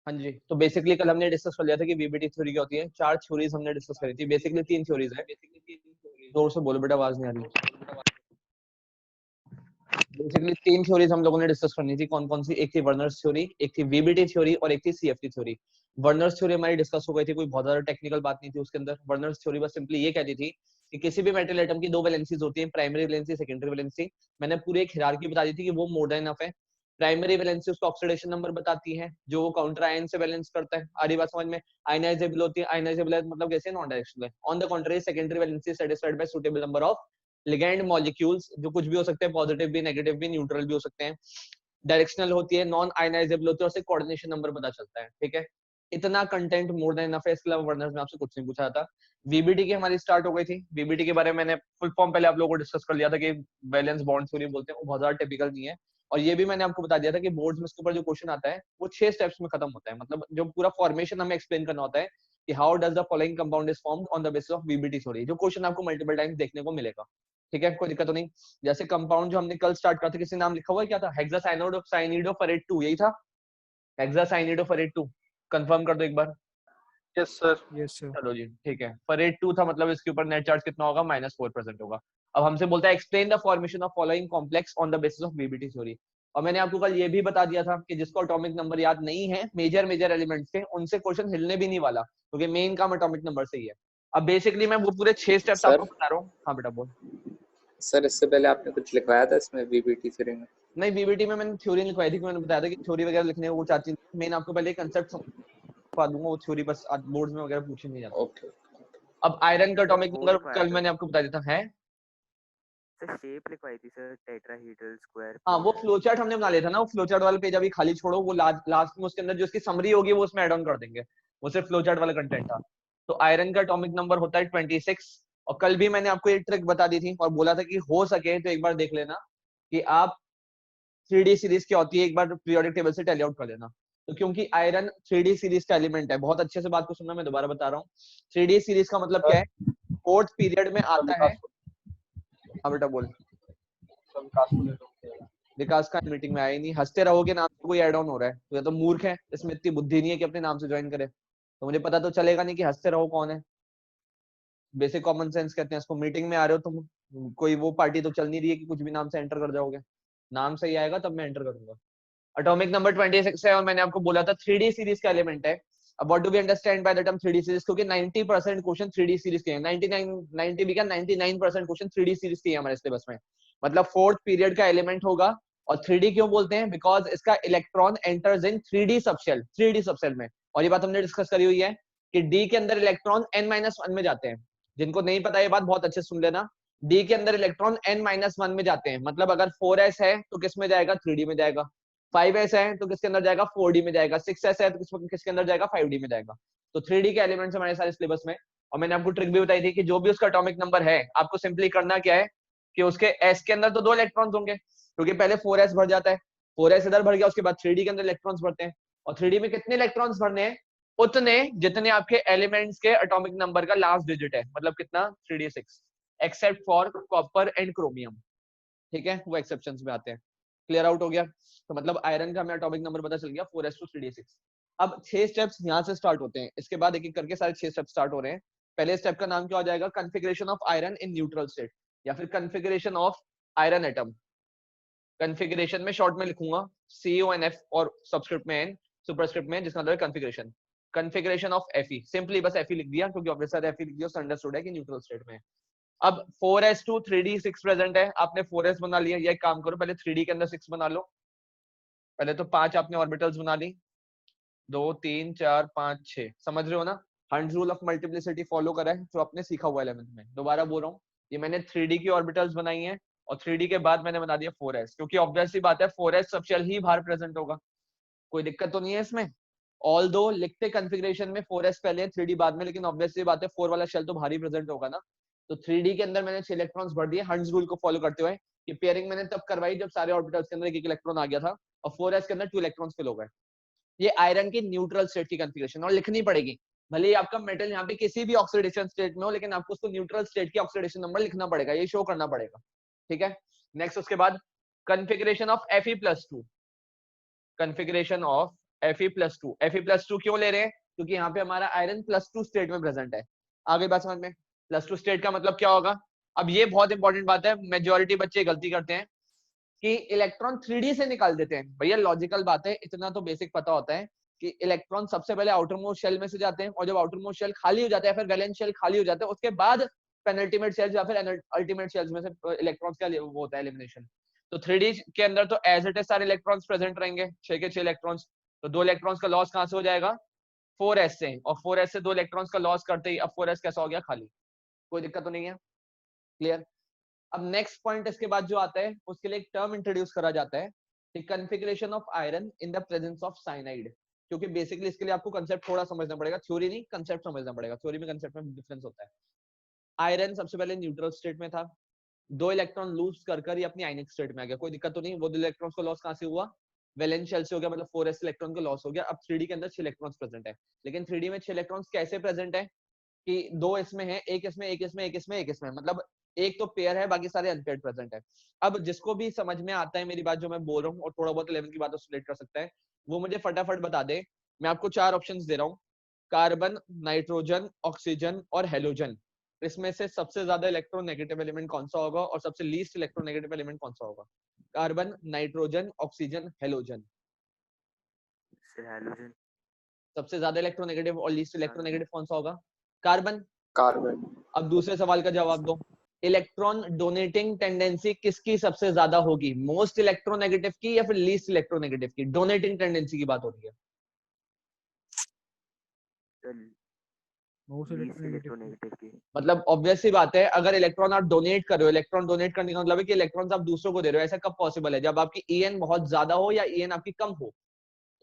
हाँ जी, तो बेसिकली कल हमने डिस्कस कर लिया था कि वीबीटी थ्योरी क्या होती है। 4 थ्योरीज हमने डिस्कस करी थी, बेसिकली 3 थ्योरीज है। जोर से बोलो बेटा, आवाज नहीं आ रही। बेसिकली 3 थ्योरीज हम लोगों ने डिस्कस करनी थी। कौन कौन सी? एक थी वर्नर्स थ्योरी, एक थी वीबीटी थ्योरी और एक थी सीएफटी थ्योरी। वर्नर्स थ्योरी हमारी डिस्कस हो गई थी, कोई बहुत ज्यादा टेक्निकल बात नहीं थी उसके अंदर। वर्नर्स थ्योरी बस सिंपली ये कहती थी कि किसी भी मेटल एटम की 2 वैलेंसीज होती हैं, प्राइमरी वैलेंसी, सेकेंडरी वैलेंसी। मैंने पूरी एक हिरार्की बता दी थी कि वो मोर देन इनफ है। प्राइमरी वैलेंसी उसका ऑक्सीडेशन नंबर बताती है, जो वो काउंटर आयन से बैलेंस करता है। आधी बात समझ में? आयनाइजेबल होती है, आयनाइजेबल मतलब कैसे? नॉन डायरेक्शनल है। On the contrary secondary valency satisfied by suitable number of ligand molecules, जो कुछ भी हो सकते हैं, पॉजिटिव भी, नेगेटिव भी, न्यूट्रल भी हो सकते हैं। डायरेक्शनल होती है, नॉन आयनाइजेबल होती है, और उससे कोऑर्डिनेशन नंबर पता चलता है। ठीक है, इतना कंटेंट मोर देन इनफ है। इसके अलावा वर्नर्स में आपसे कुछ नहीं पूछा था। वीबीटी की हमारी स्टार्ट हो गई थी। वीबीटी के बारे में मैंने फुल फॉर्म पहले आप लोगों को डिस्कस कर लिया था कि वैलेंस बॉन्ड थ्योरी बोलते हैं, वो बहुत ज्यादा टिपिकल नहीं है। और ये भी मैंने आपको बता दिया था कि बोर्ड्स में इसके ऊपर जो क्वेश्चन आता है वो 6 स्टेप्स में खत्म होता है। मतलब जो पूरा फॉर्मेशन हमें एक्सप्लेन करना होता है कि how does the following compound is formed on the basis of VBT theory, जो क्वेश्चन आपको मल्टीपल टाइम्स देखने को मिलेगा। ठीक है, कोई दिक्कत तो नहीं। जैसे कंपाउंड जो हमने कल स्टार्ट करा था, किसी नाम लिखा हुआ है, क्या था? हेक्सासाइनिडोफेरेट 2, यही था? हेक्सासाइनिडोफेरेट 2, कंफर्म कर दो एक बार। Yes sir. Yes sir. चलो जी, ठीक है। फेरेट 2 था, मतलब इसके ऊपर नेट चार्ज कितना होगा? -4% होगा। अब हमसे बोलता है explain the formation of following complex on the basis of VBT theory. और मैंने आपको कल ये भी बता दिया था कि जिसको एटॉमिक नंबर याद नहीं है मेजर एलिमेंट्स के, उनसे क्वेश्चन हिलने भी नहीं वाला, क्योंकि मेन काम एटॉमिक नंबर से ही है। अब बेसिकली मैं वो पूरे 6 स्टेप्स सर आपको बता रहा हूँ। हाँ बेटा बोल। सर इससे पहले आपने कुछ लिखवाया था इसमें वीबीटी थ्योरी में? नहीं, वीबीटी में मैंने थ्योरी लिखवाई थी, कि मैंने बताया था कि थ्योरी वगैरह लिखने को चाहती नहीं। मेन आपको पहले कंसेप्ट समझा दूंगा, वो थ्योरी बस बोर्ड्स में वगैरह पूछी नहीं जाती। ओके। अब आयरन का सर एटॉमिक वो नंबर लिखवाया कल था मैंने आपको बता दिया था। है सर, शेप लिखवाई थी सर, टेट्राहेड्रल स्क्वायर हाँ, वो प्लेट। फ्लो चार्ट हमने बना लिया था ना। वो फ्लो चार्ट वाला पेज अभी खाली छोड़ो, वो लास्ट में उसके अंदर जो उसकी समरी होगी वो उसमें ऐड ऑन कर देंगे। वो सिर्फ फ्लो चार्ट वाला कंटेंट था। तो आयरन का एटॉमिक नंबर होता है 26। और कल भी मैंने आपको एक ट्रिक बता दी थी और बोला था कि हो सके तो एक बार देख लेना कि आप 3D सीरीज क्या होती है, एक बार पीरियोडिक टेबल से टैली आउट कर लेना। तो क्योंकि आयरन 3D सीरीज का एलिमेंट है, बहुत अच्छे से बात को सुनना, मैं दोबारा बता रहा हूँ। 3D सीरीज का मतलब क्या है? फोर्थ पीरियड में आता है। हाँ बेटा बोल। विकास का मीटिंग में आया ही नहीं। हंसते रहोगे नाम से कोई ऐड ऑन हो रहा है तो या तो मूर्ख है, इसमें इतनी बुद्धि नहीं है कि अपने नाम से ज्वाइन करे। तो मुझे पता तो चलेगा नहीं कि हंसते रहो कौन है। बेसिक कॉमन सेंस कहते हैं इसको। मीटिंग में आ रहे हो तुम, कोई वो पार्टी तो चल नहीं रही है कि कुछ भी नाम से एंटर कर जाओगे। नाम सही आएगा तब मैं एंटर करूंगा। एटॉमिक नंबर 26 है और मैंने आपको बोला था 3D सीरीज का एलिमेंट है। अब what do we understand by the term 3D series? क्योंकि 90% क्वेश्चन 3D सीरीज के हैं। 90 भी क्या, 99% क्वेश्चन 3D सीरीज के हैं हमारे सिलेबस में। मतलब फोर्थ पीरियड का एलिमेंट होगा। और 3D क्यों बोलते हैं? बिकॉज इसका electron enters in 3D subshell, 3D subshell में। और ये बात हमने डिस्कस करी हुई है कि D के अंदर इलेक्ट्रॉन n-1 में जाते हैं। जिनको नहीं पता ये बात बहुत अच्छे से सुन लेना। D के अंदर इलेक्ट्रॉन n-1 में जाते हैं। मतलब अगर 4s है तो किस में जाएगा? 3D में जाएगा। 5s है तो किसके अंदर जाएगा? 4D में जाएगा। 6s है तो किसके अंदर जाएगा? 5D में जाएगा। तो 3D के एलिमेंट्स हमारे सारे सिलेबस में। और मैंने आपको ट्रिक भी बताई थी कि जो भी उसका एटॉमिक नंबर है, आपको सिंपली करना क्या है कि उसके s के अंदर तो 2 इलेक्ट्रॉन्स होंगे, क्योंकि पहले 4s भर जाता है। 4s इधर भर गया, उसके बाद 3D के अंदर इलेक्ट्रॉन्स भरते हैं। और 3D में कितने इलेक्ट्रॉन्स भरने हैं? उतने जितने आपके एलिमेंट्स के एटॉमिक नंबर का लास्ट डिजिट है। मतलब कितना? 3D6, except for copper and chromium. ठीक है, वो एक्सेप्शंस में आते हैं। क्लियर आउट हो गया? तो मतलब आयरन का हमें एटॉमिक नंबर पता चल गया 4s2 3d6। अब 6 स्टेप्स यहाँ से स्टार्ट होते हैं। इसके बाद एक एक करके सारे 6 स्टेप स्टार्ट हो रहे हैं। पहले स्टेप का नाम क्या हो जाएगा? Configuration of iron in neutral state, या फिर configuration of iron atom. Configuration में शॉर्ट में लिखूंगा CONF और सबस्क्रिप्ट में N, सुपरस्क्रिप्ट में, जिसका मतलब configuration. Configuration of Fe, simply बस Fe लिख दिया क्योंकि ऑब्वियसली Fe लिख दिया, उससे अंडरस्टूड है कि न्यूट्रल स्टेट में। अब 4s2 3d6 प्रेजेंट है। आपने 4s बना लिया। ये काम करो, पहले 3d के अंदर 6 बना लो। पहले तो 5 आपने ऑर्बिटल्स बना ली। 2 3 4 5 6, समझ रहे हो ना? Hund's rule of multiplicity follow करा है जो आपने सीखा हुआ 11th में। दोबारा बोल रहा हूँ, ये मैंने 3d की ऑर्बिटल्स बनाई हैं और 3d के बाद मैंने बना दिया 4s, क्योंकि ऑब्वियसली बात है 4s सबशेल ही बाहर प्रेजेंट होगा। कोई दिक्कत तो नहीं है इसमें? ऑल दो लिखते कॉन्फ़िगरेशन में 4s पहले 3d बाद में, लेकिन ऑब्वियसली बात है 4 वाला शेल तो बाहर ही प्रेजेंट होगा ना। तो 3d के अंदर मैंने 6 इलेक्ट्रॉन्स भर दिए हंड्स रूल को फॉलो करते हुए। कि पेयरिंग मैंने तब करवाई जब सारे ऑर्बिटल्स के अंदर एक इलेक्ट्रॉन आ गया था और 4s के अंदर 2 इलेक्ट्रॉन्स फिल हो गए। ये आयरन की न्यूट्रल स्टेट की कॉन्फ़िगरेशन, और लिखनी पड़ेगी। भले ही आपका मेटल यहाँ पे किसी भी ऑक्सीडेशन स्टेट में हो, लेकिन आपको उसको न्यूट्रल स्टेट की ऑक्सीडेशन नंबर लिखना पड़ेगा, ये शो करना पड़ेगा। ठीक है, नेक्स्ट उसके बाद configuration of Fe+2। Configuration of Fe+2 Fe+2 क्यों ले रहे हैं? क्योंकि यहाँ पे हमारा आयरन +2 स्टेट में प्रेजेंट है। आगे बात समझ में? +2 स्टेट का मतलब क्या होगा? अब ये बहुत इंपॉर्टेंट बात है, मेजोरिटी बच्चे गलती करते हैं कि इलेक्ट्रॉन 3D से निकाल देते हैं। भैया लॉजिकल बात है, इतना तो बेसिक पता होता है कि इलेक्ट्रॉन सबसे पहले आउटर मोस्ट शेल में से जाते हैं, और जब आउटर मोस्ट शेल खाली हो जाता है, फिर वैलेंस शेल खाली हो जाता है, उसके बाद पेनल्टीमेट शेल्स या फिर अल्टीमेट शेल्स में से इलेक्ट्रॉन्स का वो होता है एलिमिनेशन। तो 3D के अंदर तो एज इट इज सारे इलेक्ट्रॉन्स प्रेजेंट रहेंगे, 6 के 6 इलेक्ट्रॉन्स। तो 2 इलेक्ट्रॉन्स का लॉस कहां से हो जाएगा? 4s से, और 4s से 2 इलेक्ट्रॉन्स का लॉस करते ही अब 4s कैसा हो गया? खाली। कोई दिक्कत तो नहीं है? क्लियर? अब नेक्स्ट पॉइंट इसके बाद जो आता है, उसके लिए एक टर्म इंट्रोड्यूस करा जाता है, the configuration of iron in the presence of cyanide. क्योंकि बेसिकली इसके लिए आपको कंसेप्ट थोड़ा समझना पड़ेगा, थ्योरी नहीं, कंसेप्ट समझना पड़ेगा। थ्योरी में कंसेप्ट में डिफरेंस होता है। आयरन सबसे पहले न्यूट्रल स्टेट में था, 2 इलेक्ट्रॉन लूज कर ही अपनी आयनिक स्टेट में आ गया। कोई दिक्कत तो नहीं? वो 2 इलेक्ट्रॉन्स को लॉस कहां से हुआ? वैलेंस शेल से हो गया, मतलब 4s इलेक्ट्रॉन का लॉस हो गया। अब 3D के अंदर 6 इलेक्ट्रॉन्स प्रेजेंट है, लेकिन 3D में 6 इलेक्ट्रॉन्स कैसे प्रेजेंट है कि 2 इसमें है, एक इसमें, एक इसमें, एक इसमें, एक इसमें, मतलब एक तो पेयर है, बाकी सारे अनपेयर्ड प्रेजेंट है। अब जिसको भी समझ में आता है मेरी बात जो मैं बोल रहा हूँ, और थोड़ा बहुत 11 की बात रिलेट कर सकता है, वो मुझे फटाफट बता दे। मैं आपको 4 ऑप्शंस दे रहा हूँ, कार्बन, नाइट्रोजन, ऑक्सीजन और हेलोजन। इसमें से सबसे ज्यादा इलेक्ट्रोनेगेटिव एलिमेंट कौन सा होगा और सबसे लीस्ट इलेक्ट्रोनेगेटिव एलिमेंट कौन सा होगा? Carbon, nitrogen, oxygen, halogen. Sir halogen. सबसे ज्यादा इलेक्ट्रोनेगेटिव और लीस्ट इलेक्ट्रोनेगेटिव कौन सा होगा? कार्बन। कार्बन। अब दूसरे सवाल का जवाब दो, इलेक्ट्रॉन डोनेटिंग टेंडेंसी किसकी सबसे ज्यादा होगी? मोस्ट इलेक्ट्रोनेगेटिव की या फिर लीस्ट इलेक्ट्रोनेगेटिव की? डोनेटिंग टेंडेंसी की बात हो रही है। लीस्ट इलेक्ट्रोनेगेटिव की। मतलब ऑब्वियस सी बात है, अगर इलेक्ट्रॉन आप डोनेट कर रहे हो, इलेक्ट्रॉन डोनेट करने का मतलब है कि इलेक्ट्रॉन्स आप दूसरों को दे रहे हो। ऐसा कब पॉसिबल है? जब आपकी ईएन बहुत ज्यादा हो या ईएन आपकी कम हो।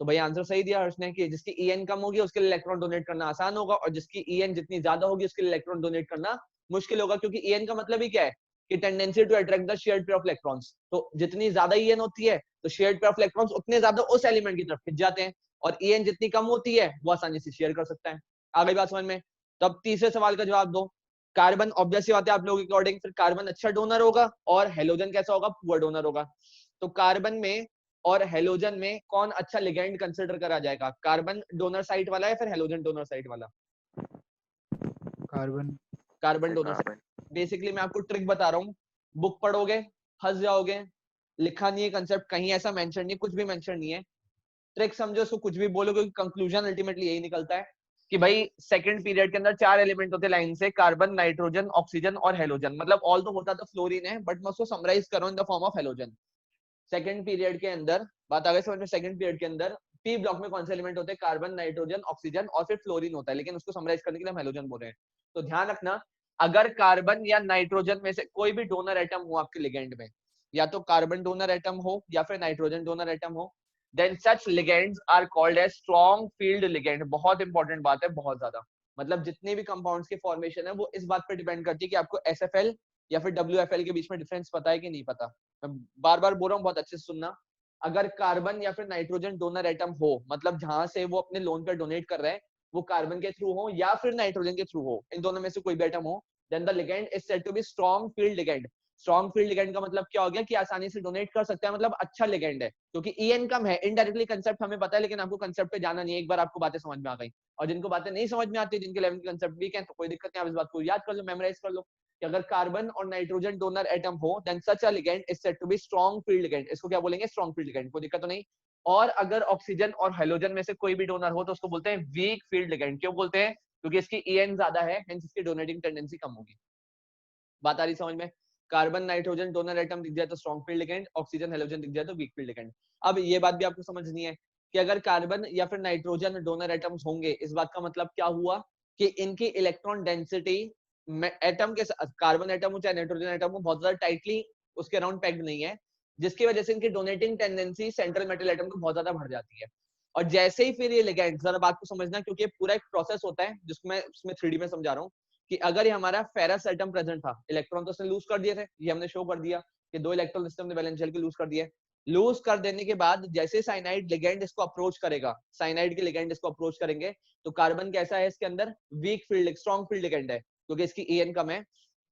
तो भाई आंसर सही दिया हर्ष ने कि जिसकी ईएन कम होगी उसके लिए इलेक्ट्रॉन डोनेट करना आसान होगा, और जिसकी ईएन जितनी ज्यादा होगी उसके लिए इलेक्ट्रॉन डोनेट करना मुश्किल होगा। क्योंकि ईएन का मतलब ही क्या है कि tendency to attract the shared pair of electrons. तो जितनी ज्यादा ईएन होती है तो शेयर्ड पेयर ऑफ इलेक्ट्रॉन्स उतने ज्यादा उस एलिमेंट की तरफ खिंच जाते हैं, और ईएन जितनी कम होती है वो आसानी से शेयर कर सकता है। आगे बात समझ में? तो अब तीसरे सवाल का जवाब दो। कार्बन ऑब्वियस सी बात है आप लोगों के अकॉर्डिंग, फिर कार्बन अच्छा डोनर होगा और हेलोजन कैसा होगा? पुअर डोनर होगा। तो कार्बन में और हेलोजन में कौन अच्छा लिगेंड कंसीडर करा जाएगा? कार्बन डोनर साइट वाला है फिर हेलोजन डोनर साइट वाला? Carbon. Carbon donor site. Carbon. Basically मैं आपको ट्रिक बता रहा हूँ, बुक पढ़ोगे हंस जाओगे, लिखा नहीं है कंसेप्ट कहीं, ऐसा मेंशन नहीं, कुछ भी मेंशन नहीं है। ट्रिक समझो, उसको कुछ भी बोलोगे, कंक्लूजन अल्टीमेटली यही निकलता है कि भाई सेकंड पीरियड के अंदर 4 एलिमेंट होते लाइन से, कार्बन, नाइट्रोजन, ऑक्सीजन और हेलोजन। मतलब ऑल तो होता तो फ्लोरीन है, बट मैं उसको समराइज कर रहा हूं in the form of halogen. Second period के अंदर बात आ गई समझ में? सेकंड पीरियड के अंदर पी ब्लॉक में कौन से एलिमेंट होते हैं? कार्बन, नाइट्रोजन, ऑक्सीजन और फिर फ्लोरीन होता है, लेकिन उसको समराइज करने के लिए हम हेलोजन बोल रहे हैं। तो ध्यान रखना, अगर कार्बन या नाइट्रोजन में से कोई भी डोनर एटम हो आपके लिगेंड में, या तो कार्बन डोनर एटम हो या फिर नाइट्रोजन डोनर एटम हो, then such ligands are called as strong field ligand। बहुत इंपॉर्टेंट बात है, बहुत ज्यादा। मतलब जितने भी कंपाउंड्स की फॉर्मेशन है वो इस बात पे डिपेंड करती है कि आपको SFL या फिर WFL के बीच में डिफरेंस पता है कि नहीं पता। मैं बार बार बोल रहा हूँ, बहुत अच्छे से सुनना। अगर कार्बन या फिर नाइट्रोजन डोनर एटम हो, मतलब जहां से वो अपने लोन पे डोनेट कर रहे हैं वो कार्बन के थ्रू हो या फिर नाइट्रोजन के थ्रू हो, इन दोनों में से कोई भी एटम हो, then the ligand is said to be strong field ligand. Strong field ligand का मतलब क्या हो गया कि आसानी से डोनेट कर सकता है, मतलब अच्छा लिगेंड है, क्योंकि ईएन कम है। इनडायरेक्टली कंसेप्ट हमें पता है, लेकिन आपको कंसेप्ट पे जाना नहीं है, एक बार आपको बातें समझ में आ गई। और जिनको बातें नहीं समझ में आती, जिनके लेवल के कंसेप्ट वीक है, तो कोई दिक्कत नहीं, आप इस बात को याद कर लो, मेमोराइज कर लो कि अगर कार्बन और नाइट्रोजन डोनर एटम हो, then such a ligand is said to be strong field ligand. इसको क्या बोलेंगे? Strong field ligand. कोई दिक्कत तो नहीं। और अगर ऑक्सीजन और हेलोजन में से कोई भी डोनर हो तो उसको बोलते हैं वीक फील्ड लिगेंड। क्यों बोलते हैं? क्योंकि इसकी ईएन ज्यादा है, हेंस इसकी डोनेटिंग टेंडेंसी कम होगी। बात आ रही समझ में? कार्बन नाइट्रोजन डोनर एटम दिख जाए तो strong field ligand, oxygen halogen दिख जाए तो वीक फील्ड लिगेंड। अब ये बात भी आपको समझनी है कि अगर कार्बन या फिर नाइट्रोजन डोनर एटम्स होंगे, इस बात का मतलब क्या हुआ कि इनकी इलेक्ट्रॉन डेंसिटी एटम के, कार्बन एटम हो चाहे नाइट्रोजन एटम हो, बहुत ज्यादा टाइटली उसके अराउंड पैक्ड नहीं है, जिसकी वजह से इनकी donating tendency central metal atom को बहुत ज्यादा बढ़ जाती है। और जैसे ही फिर ये लिगेंड, जरा बात को समझना क्योंकि पूरा एक प्रोसेस होता है जिसको मैं उसमें 3D में समझा रहा हूँ, कि अगर ये हमारा फेरस एटम प्रेजेंट था, इलेक्ट्रॉन तो उसने लूज कर दिए थे, ये हमने शो कर दिया कि 2 इलेक्ट्रॉन सिस्टम ने वैलेंस शेल के लूज कर दिए। लूज कर देने के बाद जैसे साइनाइड लिगेंड इसको अप्रोच करेगा, साइनाइड के लिगेंड इसको अप्रोच करेंगे, तो कार्बन कैसा है इसके अंदर? Weak field, strong field ligand है, क्योंकि इसकी ईएन कम है,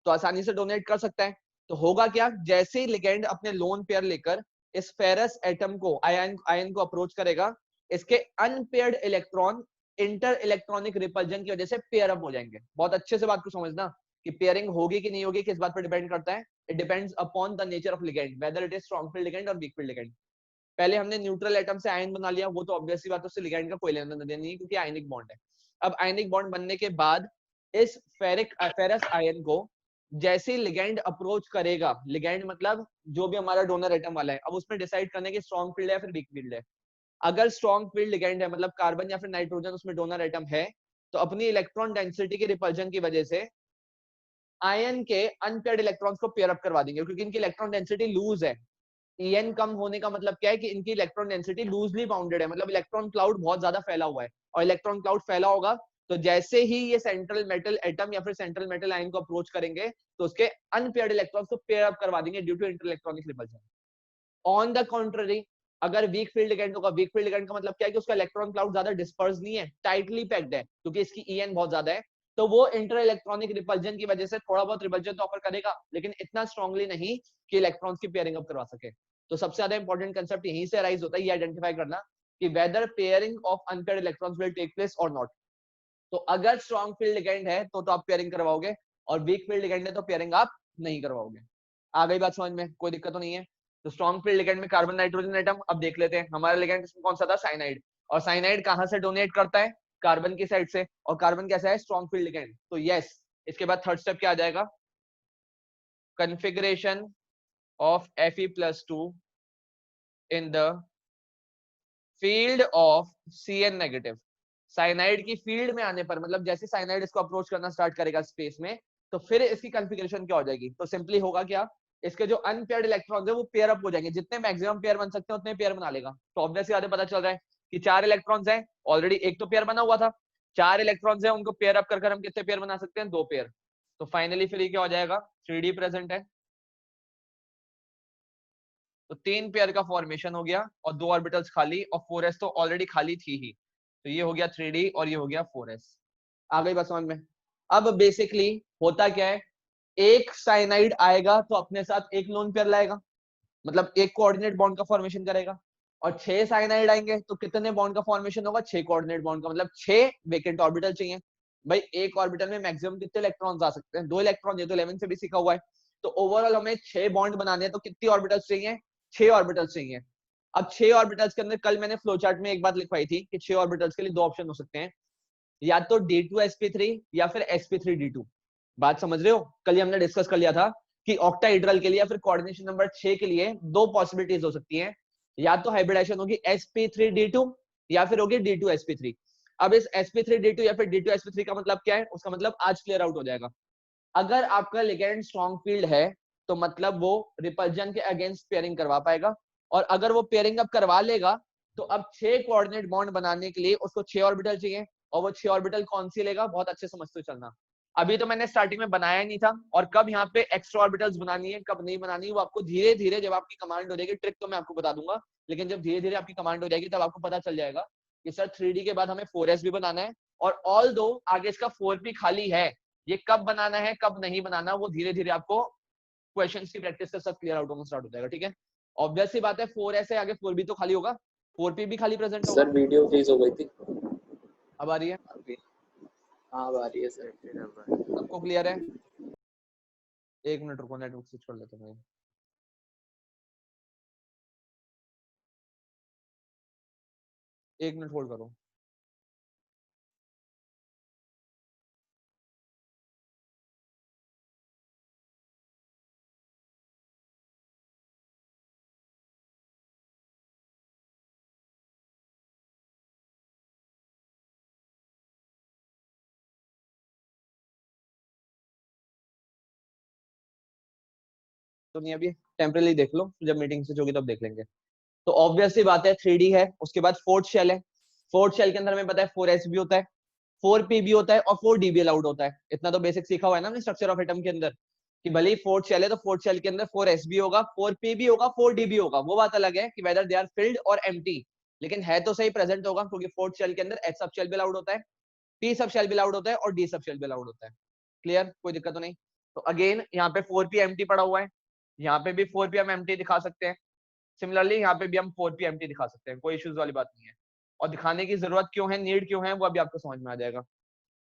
तो आसानी से डोनेट कर सकता है। तो होगा क्या, जैसे ही लिगेंड अपने लोन पेयर लेकर इस फेरस एटम को, आयन को अप्रोच करेगा, इसके unpaired electron inter electronic repulsion की वजह से पेयर अप हो जाएंगे। बहुत अच्छे से बात को समझना कि पेयरिंग होगी कि नहीं होगी किस बात पर डिपेंड करता है। It depends upon the nature of ligand, whether it is strong field ligand और वीक फील्ड लिगेंड। पहले हमने न्यूट्रल एटम से आयन बना लिया, वो तो ऑब्वियस सी बात है, उससे लिगेंड का कोई लेना देना नहीं है क्योंकि आयनिक बॉन्ड है। अब आयनिक बॉन्ड बनने के बाद इस फेरस आयन को जैसे लिगेंड अप्रोच करेगा, लिगेंड मतलब जो भी हमारा डोनर एटम वाला है, अब उसमें डिसाइड करने की स्ट्रॉन्ग फील्ड है या फिर वीक फील्ड है। अगर स्ट्रॉन्ग फील्ड लिगेंड है मतलब कार्बन या फिर नाइट्रोजन उसमें डोनर एटम है, तो अपनी इलेक्ट्रॉन डेंसिटी के रिपल्जन की वजह से आयन के अनपेयर्ड इलेक्ट्रॉन्स को पेयर अप करवा देंगे क्योंकि इनकी इलेक्ट्रॉन डेंसिटी लूज है। En कम होने का मतलब क्या है कि इनकी इलेक्ट्रॉन डेंसिटी लूजली बाउंडेड है, मतलब इलेक्ट्रॉन क्लाउड बहुत ज्यादा फैला हुआ है। और इलेक्ट्रॉन क्लाउड फैला होगा तो जैसे ही ये सेंट्रल मेटल एटम या फिर सेंट्रल मेटल आयन को अप्रोच करेंगे तो उसके अनपेयर्ड इलेक्ट्रॉन्स को पेयर अप करवा देंगे due to interelectronic repulsion. On the contrary, अगर वीक फील्ड लिगेंड होगा, वीक फील्ड लिगेंड का मतलब क्या है कि उसका इलेक्ट्रॉन क्लाउड ज्यादा डिस्पर्स नहीं है, टाइटली पैक्ड है क्योंकि इसकी En बहुत ज्यादा है, तो वो इंटर इलेक्ट्रॉनिक रिपल्जन की वजह से थोड़ा बहुत रिपल्जन तो ऑफर करेगा लेकिन इतना स्ट्रांगली नहीं कि इलेक्ट्रॉन्स की पेयरिंग अप करवा सके। तो सबसे ज्यादा इंपॉर्टेंट कंसेप्ट यहीं से अराइज होता है, ये आइडेंटिफाई करना कि whether pairing of unpaired electrons will take place और नॉट। तो अगर स्ट्रॉन्ग फील्ड लिगेंड है तो आप पेयरिंग करवाओगे और वीक फील्ड लिगेंड है तो पेयरिंग आप नहीं करवाओगे। आ गई बात समझ में, कोई दिक्कत तो नहीं है। तो स्ट्रॉन्ग फील्ड लिगेंड में कार्बन नाइट्रोजन एटम, अब देख लेते हैं हमारा लिगेंड कौन सा था, साइनाइड। और साइनाइड कहां से डोनेट करता है, कार्बन की साइड से, और कार्बन कैसा है, स्ट्रॉन्ग फील्ड लिगेंड। तो यस, इसके बाद थर्ड स्टेप क्या आ जाएगा, configuration of Fe+2 in the field of Cn negative. Cyanide की फील्ड में आने पर, मतलब जैसे साइनाइड इसको अप्रोच करना स्टार्ट करेगा स्पेस में, तो फिर इसकी कॉन्फ़िगरेशन क्या हो जाएगी, तो सिंपली होगा क्या, इसके जो अनपेयर्ड इलेक्ट्रॉन्स है वो पेयर अप हो जाएंगे, जितने मैक्सिमम पेयर बन सकते हैं उतने पेयर बना लेगा। तो ऑब्वियसली आगे पता चल रहा है कि 4 इलेक्ट्रॉन्स हैं, ऑलरेडी एक तो पेयर बना हुआ था, 4 इलेक्ट्रॉन्स हैं, उनको पेयर अप कर हम कितने पेयर बना सकते हैं, 2 पेयर। तो फाइनली फिर ये क्या हो जाएगा, 3D प्रेजेंट है, तो 3 पेयर का फॉर्मेशन हो गया और 2 ऑर्बिटल्स खाली, और 4s तो ऑलरेडी खाली थी ही, तो ये हो गया 3D और ये हो गया 4s। आ गई बात समझ में। अब बेसिकली होता क्या है, एक साइनाइड आएगा तो अपने साथ एक लोन पेयर लाएगा, मतलब एक कोऑर्डिनेट बॉन्ड का फॉर्मेशन करेगा, और 6 साइनाइड आएंगे तो कितने बॉन्ड का फॉर्मेशन होगा, 6 कोऑर्डिनेट बॉन्ड का, मतलब 6 वेकेंट ऑर्बिटल चाहिए। भाई एक ऑर्बिटल में मैक्सिमम कितने इलेक्ट्रॉन्स आ सकते हैं, 2 इलेक्ट्रॉन, ये तो 11 से भी सीखा हुआ है। तो ओवरऑल हमें 6 बॉन्ड बनाने हैं, तो कितनी ऑर्बिटल्स चाहिए, 6 ऑर्बिटल्स चाहिए। अब 6 ऑर्बिटल्स के अंदर कल मैंने फ्लो चार्ट में एक बात लिखवाई थी कि 6 ऑर्बिटल्स के लिए 2 ऑप्शन हो सकते हैं, या तो D2sp3 या फिर sp3d2। बात समझ रहे हो, कल ही हमने डिस्कस कर लिया था कि ऑक्टाहेड्रल के लिए या फिर कोऑर्डिनेशन नंबर 6 के लिए 2 पॉसिबिलिटीज हो सकती हैं, या तो हाइब्रिडाइजेशन होगी sp3d2 या फिर होगी D2sp3। अब इस sp3d2 या फिर D2sp3 का मतलब क्या है, उसका मतलब आज क्लियर आउट हो जाएगा। अगर आपका लिगेंड स्ट्रॉन्ग फील्ड है तो मतलब वो रिपल्जन के अगेंस्ट पेयरिंग करवा पाएगा, और अगर वो पेयरिंग अब करवा लेगा तो अब 6 कोऑर्डिनेट बॉन्ड बनाने के लिए उसको 6 ऑर्बिटल चाहिए, और वो 6 ऑर्बिटल कौन सी लेगा, बहुत अच्छे समझते चलना। अभी तो मैंने स्टार्टिंग में बनाया नहीं था, और कब यहाँ पे एक्स्ट्रा ऑर्बिटल्स बनानी है कब नहीं बनानी, वो आपको धीरे धीरे जब आपकी कमांड हो जाएगी, ट्रिक तो मैं आपको बता दूंगा, लेकिन जब धीरे धीरे आपकी कमांड हो जाएगी तब आपको पता चल जाएगा कि सर 3D के बाद हमें 4s भी बनाना है, और ऑल दो आगे इसका 4p खाली है, ये कब बनाना है कब नहीं बनाना वो धीरे धीरे आपको क्वेश्चंस की प्रैक्टिस से सब क्लियर आउट होना स्टार्ट हो जाएगा। ठीक है, ऑब्वियस सी बात है 4s है, आगे 4b तो खाली होगा, 4p भी खाली प्रेजेंट होगा। सर वीडियो फ्रीज हो गई थी अब आ रही है, अभी, हाँ अब आ रही है सर। सबको क्लियर है, एक मिनट रुको, नेटवर्क स्विच कर लेते हैं, एक मिनट होल्ड करो। तो नहीं अभी टेम्परेरी देख लो, जब मीटिंग से होगी तब देख लेंगे। तो ऑब्वियस सी बात है 3D है, उसके बाद फोर्थ शेल है, फोर्थ शेल के अंदर हमें पता है 4s भी होता है, 4p भी होता है और 4d भी अलाउड होता है। इतना तो बेसिक सीखा हुआ है ना हमने स्ट्रक्चर ऑफ एटम के अंदर, कि भले ही फोर्थ शेल है तो फोर्थ शेल के अंदर 4s भी होगा, 4p भी होगा, 4d भी होगा। वो बात अलग है कि वेदर दे आर फिल्ड और एम्प्टी, लेकिन है तो सही प्रेजेंट होगा, क्योंकि फोर्थ शेल के अंदर h सब शेल भी अलाउड होता है, p सब शेल भी अलाउड होता है और d सब शेल भी अलाउड होता है। क्लियर, कोई दिक्कत तो नहीं। तो अगेन यहाँ पे 4p एम्प्टी पड़ा हुआ है, यहाँ पे भी 4p हम एम्प्टी दिखा सकते हैं, सिमिलरली यहाँ पे भी हम 4p एम्प्टी दिखा सकते हैं, कोई इश्यूज वाली बात नहीं है। और दिखाने की जरूरत क्यों है, नीड क्यों है, वो अभी आपको समझ में आ जाएगा।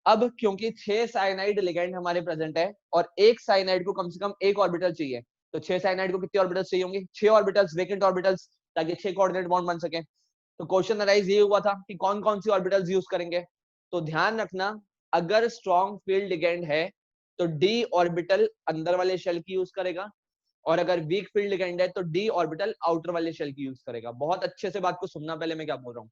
अब क्योंकि 6 साइनाइड लिगेंड हमारे प्रेजेंट है और एक साइनाइड को कम से कम एक ऑर्बिटल चाहिए, तो 6 साइनाइड को कितने ऑर्बिटल्स चाहिए होंगे, 6 ऑर्बिटल्स, वेकेंट ऑर्बिटल्स, ताकि 6 कोऑर्डिनेट बॉन्ड बन सके। तो क्वेश्चन अराइज ये हुआ था कि कौन कौन सी ऑर्बिटल्स यूज करेंगे। तो ध्यान रखना, अगर स्ट्रॉन्ग फील्ड लिगेंड है तो डी ऑर्बिटल अंदर वाले शेल की यूज करेगा, और अगर वीक फील्ड लिगेंड है तो डी ऑर्बिटल आउटर वाले शेल की यूज करेगा। बहुत अच्छे से बात को सुनना पहले मैं क्या बोल रहा हूँ।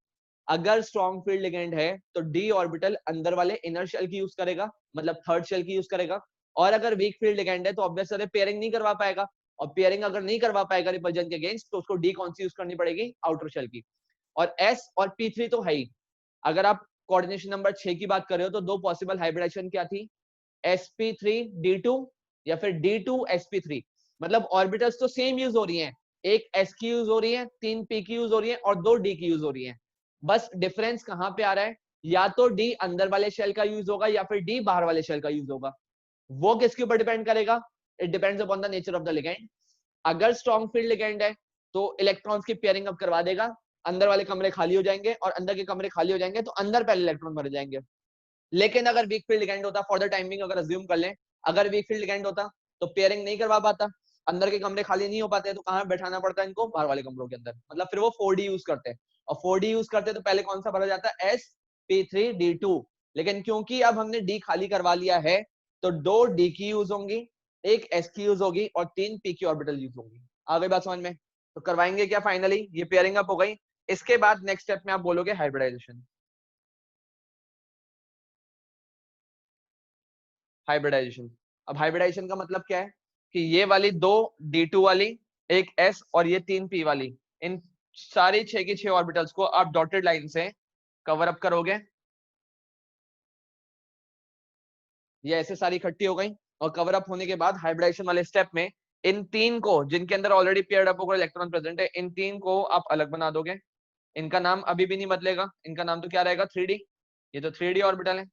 अगर स्ट्रॉन्ग फील्ड लिगेंड है तो डी ऑर्बिटल अंदर वाले इनर शेल की यूज करेगा, मतलब थर्ड शेल की यूज करेगा। और अगर वीक फील्ड लिगेंड है तो ऑब्वियसली पेयरिंग नहीं करवा पाएगा, और पेयरिंग अगर नहीं करवा पाएगा रिपल्जन के अगेंस्ट, तो उसको डी कौन सी यूज करनी पड़ेगी, आउटर शेल की। और एस और P3 तो है ही। अगर आप कोऑर्डिनेशन नंबर 6 की बात कर रहे हो तो दो पॉसिबल हाइब्रिडेशन क्या थी, sp3d2 या फिर d2sp3। मतलब ऑर्बिटल्स तो सेम यूज हो रही हैं, एक s की यूज हो रही है, 3 p की यूज हो रही है और 2 d की यूज हो रही है। बस डिफरेंस कहां पे आ रहा है, या तो d अंदर वाले शेल का यूज होगा या फिर d बाहर वाले शेल का यूज होगा। वो किसके ऊपर डिपेंड करेगा, it depends upon the nature of the ligand. अगर स्ट्रॉन्ग फील्ड लिगेंड है तो इलेक्ट्रॉन्स की पेयरिंग अब करवा देगा, अंदर वाले कमरे खाली हो जाएंगे, और अंदर के कमरे खाली हो जाएंगे तो अंदर पहले इलेक्ट्रॉन भरे जाएंगे। लेकिन अगर वीक फील्ड लिगेंड होता, फॉर द टाइमिंग अगर अज्यूम कर लें, अगर वीक फील्ड लिगेंड होता तो पेयरिंग नहीं करवा पाता, अंदर के कमरे खाली नहीं हो पाते, तो कहां बैठाना पड़ता है इनको, बाहर वाले कमरों के अंदर। मतलब फिर वो 4D यूज करते हैं, और 4D यूज करते तो पहले कौन सा भरा जाता है, sp3d2। लेकिन क्योंकि अब हमने डी खाली करवा लिया है तो 2 डी की यूज होंगी, एक एस की यूज होगी और 3 पी की ऑर्बिटल यूज होंगी। आ गई बात समझ में। तो करवाएंगे क्या, फाइनली ये पेयरिंग अप हो गई। इसके बाद नेक्स्ट स्टेप में आप बोलोगे हाइब्रिडाइजेशन। हाइब्रिडाइजेशन, अब हाइब्रिडाइजेशन का मतलब क्या है कि ये वाली 2 D2 वाली, एक S और ये 3 P वाली, इन सारी 6 की 6 ऑर्बिटल्स को आप डॉटेड लाइन से कवर अप करोगे। ये ऐसे सारी इकट्ठी हो गई, और कवर अप होने के बाद हाइब्रिडाइजेशन वाले स्टेप में इन 3 को, जिनके अंदर ऑलरेडी पेयर्ड अप होकर इलेक्ट्रॉन प्रेजेंट है, इन 3 को आप अलग बना दोगे। इनका नाम अभी भी नहीं बदलेगा, इनका नाम तो क्या रहेगा, 3D। ये तो 3D ऑर्बिटल है।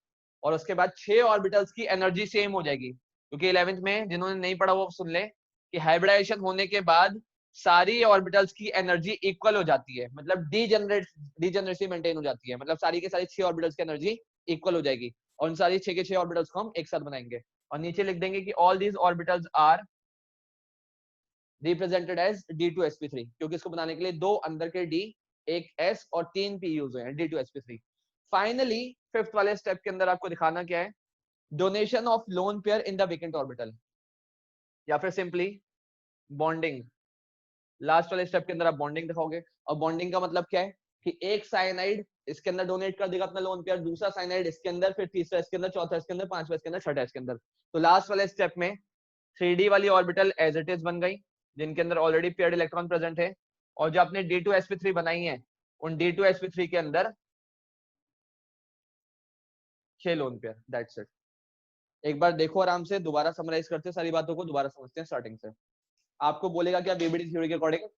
और उसके बाद 6 ऑर्बिटल्स की एनर्जी सेम हो जाएगी, क्योंकि 11th में जिन्होंने नहीं पढ़ा वो सुन ले कि हाइब्रिडाइजेशन होने के बाद सारी ऑर्बिटल्स की एनर्जी इक्वल हो जाती है, मतलब डीजेनरेसी मेंटेन हो जाती है, मतलब सारी के सारी 6 ऑर्बिटल्स की एनर्जी इक्वल हो जाएगी। और उन सारी 6 के 6 ऑर्बिटल्स को हम एक साथ बनाएंगे, और नीचे लिख देंगे कि all these orbitals are represented as D2sp3, क्योंकि इसको बनाने के लिए 2 अंदर के D, एक S और 3 P यूज हुए हैं, D2sp3। फाइनली 5th वाले स्टेप के अंदर आपको दिखाना क्या है, donation of lone pair in the vacant orbital, या फिर सिंपली बॉन्डिंग। लास्ट वाले स्टेप के अंदर आप बॉन्डिंग दिखाओगे, और बॉन्डिंग का मतलब क्या है कि एक साइनाइड इसके अंदर डोनेट कर देगा अपना लोन पेयर, दूसरा साइनाइड इसके अंदर, फिर तीसरा इसके अंदर, चौथा इसके अंदर, पांचवा इसके अंदर, छठा इसके अंदर। तो लास्ट वाले स्टेप में 3D वाली ऑर्बिटल एज इट इज बन गई, जिनके अंदर ऑलरेडी पेयर्ड इलेक्ट्रॉन प्रेजेंट है, और जो आपने D2sp3 बनाई है उन D2sp3 के अंदर 6 लोन पेयर, दैट्स इट। एक बार देखो आराम से, दोबारा समराइज करते हैं सारी बातों को, दोबारा समझते हैं स्टार्टिंग से। आपको बोलेगा क्या, बीबीटी थ्योरी के according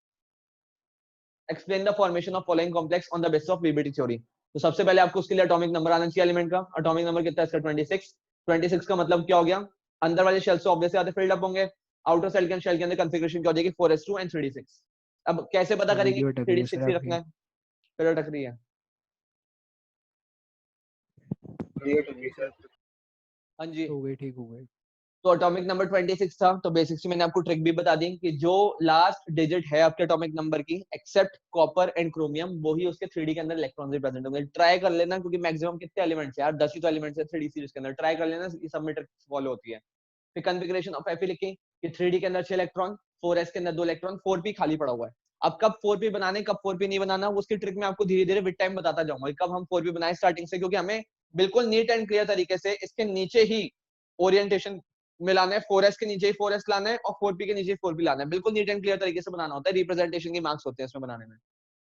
explain the formation of following complex on the basis of BBT theory. तो सबसे पहले आपको उसके लिए एटॉमिक नंबर आना चाहिए एलिमेंट का। एटॉमिक नंबर कितना है इसका, 26। 26 का मतलब क्या हो गया, अंदर वाले शेल से ऑब्वियसली आते फिल्ड अप होंगे, आउटर शेल के अंदर कंफिगरेशन क्या हो जाएगी, 4s2 एंड 3d6। अब कैसे पता करेंगे वीडियो अटक रही है सर 3d6 ही रखना आपकी। है, फिर अटक रही है। हाँ जी, हो गई, ठीक हो गई। तो एटॉमिक नंबर 26 था, तो बेसिक्स में मैंने आपको ट्रिक भी बता दी कि जो लास्ट डिजिट है आपके एटॉमिक नंबर की, एक्सेप्ट कॉपर एंड क्रोमियम, वो ही उसके 3D के अंदर इलेक्ट्रॉन भी प्रेजेंट होंगे। ट्राई कर लेना, क्योंकि मैक्सिमम कितने एलिमेंट्स है यार, 10 ही तो एलिमेंट्स है 3D सीरीज के अंदर, ट्राई कर लेना, ये सब में ट्रिक फॉलो होती है। फिर कॉन्फ़िगरेशन ऑफ Fe लिखी कि 3D के अंदर 6 इलेक्ट्रॉन, 4s के अंदर 2 इलेक्ट्रॉन, 4p खाली पड़ा हुआ है। अब कब 4p बनाने, कब 4p नहीं बनाना, उसकी ट्रिक मैं आपको धीरे धीरे विद टाइम बताता जाऊंगा, कब हम 4p बनाए स्टार्टिंग से, क्योंकि हमें बिल्कुल नीट एंड क्लियर तरीके से इसके नीचे ही ओरिएंटेशन मिलाना है, 4s के नीचे ही 4s लाना है और 4p के नीचे ही 4p लाना है, बिल्कुल नीट एंड क्लियर तरीके से बनाना होता है, रिप्रेजेंटेशन के मार्क्स होते हैं इसमें बनाने में।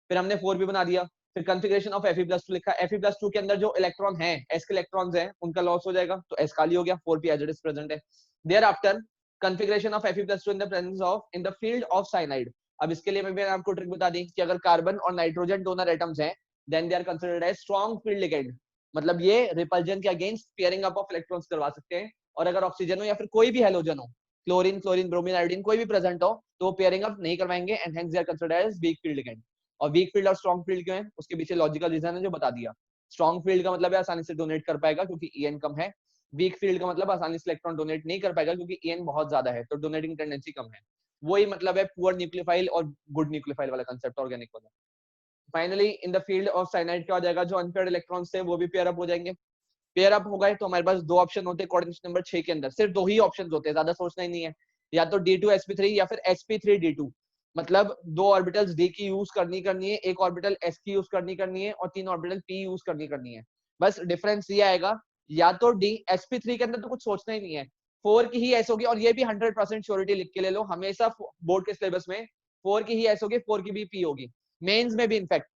फिर हमने 4p बना दिया, फिर कॉन्फ़िगरेशन ऑफ Fe+2 लिखा। Fe+2 के अंदर जो इलेक्ट्रॉन है, s के इलेक्ट्रॉन्स हैं, उनका लॉस हो जाएगा, तो s खाली हो गया, 4p as it is present है। Thereafter configuration of Fe+2 in the presence of in the field of cyanide. अब इसके लिए मैं आपको ट्रिक बता दी कि अगर कार्बन और नाइट्रोजन डोनर एटम्स हैं, then they are considered as strong field ligand, मतलब ये रिपल्जन के against pairing up of electrons करवा सकते हैं। और अगर ऑक्सीजन हो या फिर कोई भी हैलोजन हो, क्लोरीन, ब्रोमीन, आयोडीन, कोई भी प्रेजेंट हो, तो वो पेयरिंग अप नहीं करवाएंगे, and hence they are considered as weak field ligand. और वीक फील्ड और स्ट्रॉन्ग फील्ड क्यों है, उसके पीछे लॉजिकल रीजन है जो बता दिया। स्ट्रॉन्ग फील्ड का मतलब है आसानी से डोनेट कर पाएगा क्योंकि EN कम है, वीक फील्ड का मतलब आसानी से इलेक्ट्रॉन डोनेट नहीं कर पाएगा क्योंकि EN बहुत ज्यादा है, तो डोनेटिंग टेंडेंसी कम है। वही मतलब है पुअर न्यूक्लियोफाइल और गुड न्यूक्लियोफाइल वाला कंसेप्ट ऑर्गेनिक वाला। Finally in the field of cyanide क्या हो जाएगा, जो अनपेयर्ड इलेक्ट्रॉन्स थे वो भी पेयर अप हो जाएंगे। पेयर अप हो गए तो हमारे पास दो ऑप्शन होते हैं कोऑर्डिनेशन नंबर 6 के अंदर, सिर्फ दो ही ऑप्शंस होते हैं, ज्यादा सोचना ही नहीं है, या तो D2sp3 या फिर sp3d2, मतलब दो ऑर्बिटल्स D की यूज करनी है, एक ऑर्बिटल S की यूज करनी है और तीन ऑर्बिटल P यूज करनी है। बस डिफरेंस ये आएगा, या तो sp3 के अंदर तो कुछ सोचना ही नहीं है, 4 की ही S होगी, और ये भी 100% श्योरिटी लिख के ले लो, हमेशा बोर्ड के सिलेबस में 4 की ही S होगी, 4 की भी P होगी, मेंस में भी इनफैक्ट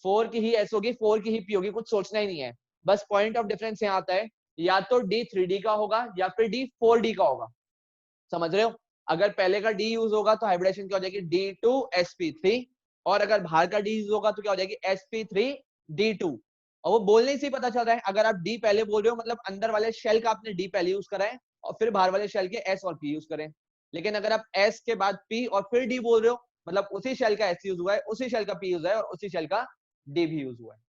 4 की ही S होगी, 4 की ही P होगी, कुछ सोचना ही नहीं है। बस पॉइंट ऑफ डिफरेंस यहाँ आता है, या तो D3D का होगा या फिर D4D का होगा, समझ रहे हो। अगर पहले का D यूज होगा तो हाइब्रिडेशन क्या हो जाएगी D2sp3, और अगर बाहर का D यूज होगा तो क्या हो जाएगी sp3d2। और वो बोलने से ही पता चल रहा है, अगर आप D पहले बोल रहे हो मतलब अंदर वाले शेल का आपने D पहले यूज करा है और फिर बाहर वाले शेल के S और P यूज करें। लेकिन अगर आप S के बाद P और फिर D बोल रहे हो मतलब उसी शेल का S यूज हुआ है, उसी शेल का P यूज है और उसी शेल का D भी यूज हुआ है।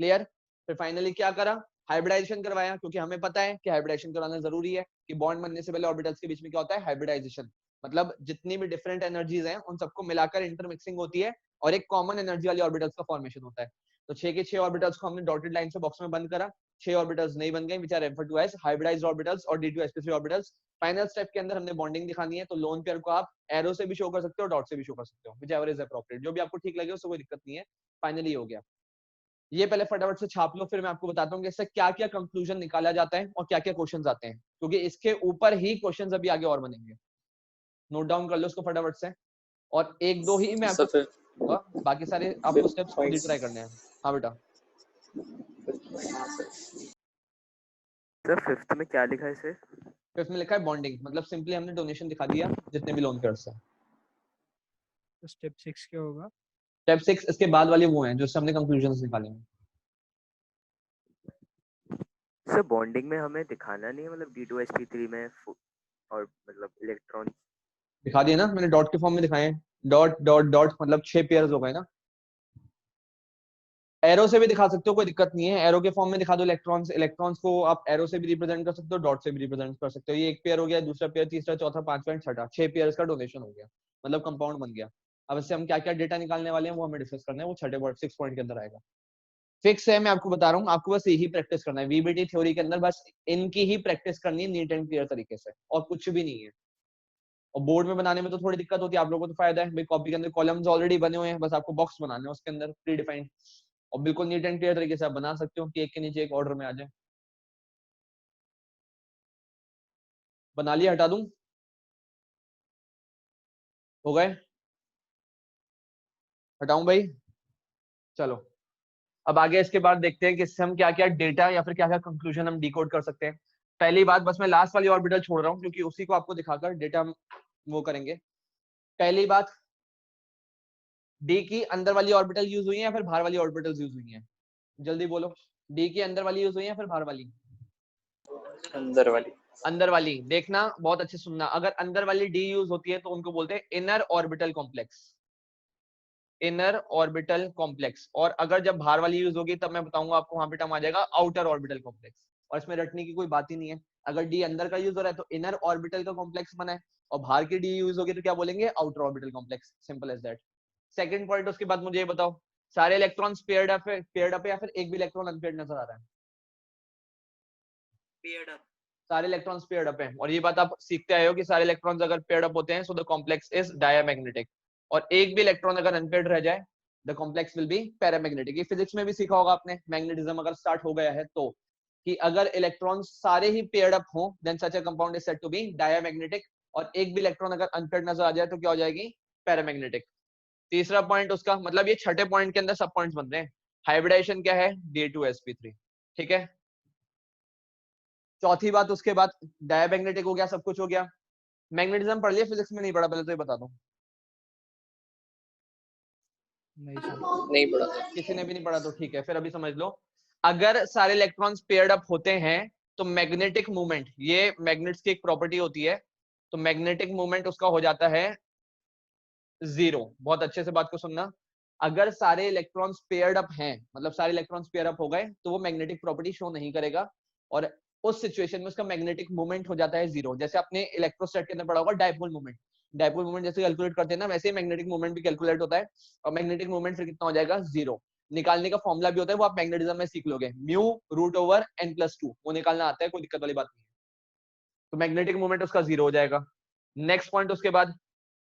क्लियर। फिर फाइनली क्या करा, हाइब्रिडाइजेशन करवाया, क्योंकि हमें पता है कि हाइब्रिडाइजेशन करवाना जरूरी है कि बॉन्ड बनने से पहले ऑर्बिटल्स के बीच में क्या होता है, हाइब्रिडाइजेशन, मतलब जितनी भी डिफरेंट एनर्जीज हैं उन सबको मिलाकर इंटरमिक्सिंग होती है और एक कॉमन एनर्जी वाली ऑर्बिटल्स का फॉर्मेशन होता है। तो 6 के 6 ऑर्बिटल्स को हमने डॉटेड लाइन से बॉक्स में बंद करा, 6 ऑर्बिटल्स नहीं बन गए, which are referred to as hybridised orbitals और D2sp3 ऑर्बिटल्स। फाइनल स्टेप के अंदर हमने बॉन्डिंग दिखानी है, तो लोन पेयर को आप एरो से भी शो कर सकते हो, डॉट से भी शो कर सकते हो, विच एवर इज एप्रोप्रिएट, जो भी आपको ठीक लगे उससे कोई दिक्कत नहीं है। फाइनली हो गया। ये पहले फटाफट से छाप लो, फिर मैं आपको बताता हूँ कि इससे क्या क्या कंक्लूजन निकाला जाता है और क्या क्या क्वेश्चंस आते हैं, क्योंकि इसके ऊपर ही क्वेश्चंस अभी आगे और बनेंगे। नोट डाउन कर लो उसको फटाफट से, और एक दो ही मैं आपको सर दूंगा, बाकी सारे आपको स्टेप्स खुद ही ट्राई करने हैं। हाँ बेटा। सर फिफ्थ में क्या लिखा है सर? फिफ्थ में लिखा है बॉन्डिंग, मतलब सिंपली हमने डोनेशन दिखा दिया जितने भी लोन पेयर्स हैं। तो स्टेप 6 क्या होगा? स्टेप 6 इसके बाद वाले वो हैं जो हमने कंक्लूजन निकाले हैं। सर बॉन्डिंग में हमें दिखाना नहीं है, मतलब D2sp3 में और मतलब इलेक्ट्रॉन दिखा दिए ना मैंने, डॉट के फॉर्म में दिखाए हैं, डॉट डॉट डॉट मतलब 6 पेयर्स हो गए ना। एरो से भी दिखा सकते हो, कोई दिक्कत नहीं है, एरो के फॉर्म में दिखा दो इलेक्ट्रॉन्स, इलेक्ट्रॉन्स को आप एरो से भी रिप्रेजेंट कर सकते हो, डॉट से भी रिप्रेजेंट कर सकते हो। ये एक पेयर हो गया, दूसरा पेयर, तीसरा, चौथा, पांचवा, छठा, 6 पेयर्स का डोनेशन हो गया, मतलब कंपाउंड बन गया। अब इससे हम क्या क्या डेटा निकालने वाले हैं वो हमें डिस्कस करना है, वो छठे पॉइंट 6 पॉइंट के अंदर आएगा। फिक्स है, मैं आपको बता रहा हूँ, आपको बस यही प्रैक्टिस करना है वीबीटी थ्योरी के अंदर, बस इनकी ही प्रैक्टिस करनी है नीट एंड क्लियर तरीके से, और कुछ भी नहीं है। और बोर्ड में बनाने में तो थोड़ी दिक्कत होती है, आप लोगों को तो फायदा है भाई, कॉपी के अंदर कॉलम्स ऑलरेडी बने हुए हैं, बस आपको बॉक्स बनाने हैं उसके अंदर प्री डिफाइंड, और बिल्कुल नीट एंड क्लियर तरीके से आप बना सकते हो कि एक के नीचे एक ऑर्डर में आ जाए। बना लिया, हटा दूं, हो गए, हटाऊं भाई, चलो। अब आगे इसके बाद देखते हैं कि इससे हम क्या क्या डेटा या फिर क्या क्या कंक्लूजन हम डिकोड कर सकते हैं। पहली बात, बस मैं लास्ट वाली ऑर्बिटल छोड़ रहा हूँ क्योंकि उसी को आपको दिखाकर डेटा हम वो करेंगे। पहली बात, डी की अंदर वाली ऑर्बिटल यूज हुई है या फिर बाहर वाली ऑर्बिटल यूज हुई है, जल्दी बोलो। डी की अंदर वाली यूज हुई है या फिर बाहर वाली? अंदर वाली। अंदर वाली। देखना बहुत अच्छे सुनना, अगर अंदर वाली डी यूज होती है तो उनको बोलते हैं inner orbital complex, inner orbital complex. और अगर जब बाहर वाली यूज होगी तब मैं बताऊंगा आपको, वहां पे टर्म आ जाएगा आउटर ऑर्बिटल कॉम्प्लेक्स, और इसमें रटने की कोई बात ही नहीं है। अगर डी अंदर का यूज हो रहा है तो इनर ऑर्बिटल का कॉम्प्लेक्स बना है, और बाहर की डी यूज होगी तो क्या बोलेंगे, outer orbital complex, simple as that. Second point, उसके बाद मुझे ये बताओ, सारे इलेक्ट्रॉन्स पेयर्ड अप है, पेयर्ड अप है या फिर एक भी इलेक्ट्रॉन अनपेयर्ड नजर आ रहा है? Paired up. सारे इलेक्ट्रॉन्स पेयर्ड अप हैं, और ये बात आप सीखते आए हो कि सारे इलेक्ट्रॉन्स अगर पेयर्ड अप होते हैं so the complex is diamagnetic, और एक भी इलेक्ट्रॉन अगर अनपेयर्ड रह जाए the complex will be paramagnetic. ये फिजिक्स में भी सीखा होगा आपने, मैग्नेटिज्म अगर स्टार्ट हो गया है तो, कि अगर इलेक्ट्रॉन्स सारे ही पेयर्ड अप हो then such a compound is said to be diamagnetic, और एक भी इलेक्ट्रॉन अगर अनपेयर्ड नजर आ जाए तो क्या हो जाएगी, पैरामैग्नेटिक। तीसरा पॉइंट उसका मतलब, ये छठे पॉइंट के अंदर सब पॉइंट्स बन रहे हैं। हाइब्रिडाइजेशन क्या है, D2sp3, ठीक है। चौथी बात, उसके बाद डायमैग्नेटिक हो गया, सब कुछ हो गया। मैग्नेटिज्म पढ़ लिया, फिजिक्स में नहीं पढ़ा, पहले तो ये बता दूं। नहीं सर। नहीं पढ़ा। किसी ने भी नहीं पढ़ा तो ठीक है, फिर अभी समझ लो। अगर सारे इलेक्ट्रॉन्स पेयर्ड अप होते हैं तो मैग्नेटिक मूवमेंट, ये मैग्नेट्स की एक प्रॉपर्टी होती है, तो मैग्नेटिक मूवमेंट उसका हो जाता है जीरो। बहुत अच्छे से बात को सुनना, अगर सारे इलेक्ट्रॉन्स पेयर्ड अप हैं, मतलब सारे इलेक्ट्रॉन्स पेयर अप हो गए, तो वो मैग्नेटिक प्रॉपर्टी शो नहीं करेगा और उस सिचुएशन में उसका मैग्नेटिक मोमेंट हो जाता है जीरो। जैसे आपने इलेक्ट्रोस्टैट के अंदर पढ़ा होगा डायपोल मोमेंट, डायपोल मोमेंट जैसे कैलकुलेट करते हैं ना, वैसे ही मैग्नेटिक मोमेंट भी कैलकुलेट होता है और मैग्नेटिक मोमेंट फिर कितना हो जाएगा, जीरो। निकालने का फॉर्मूला भी होता है, वो आप मैग्नेटिज्म में सीख लोगे, म्यू रूट ओवर n+2, वो निकालना आता है, कोई दिक्कत वाली बात नहीं है। तो मैग्नेटिक मोमेंट उसका जीरो हो जाएगा। नेक्स्ट पॉइंट उसके बाद,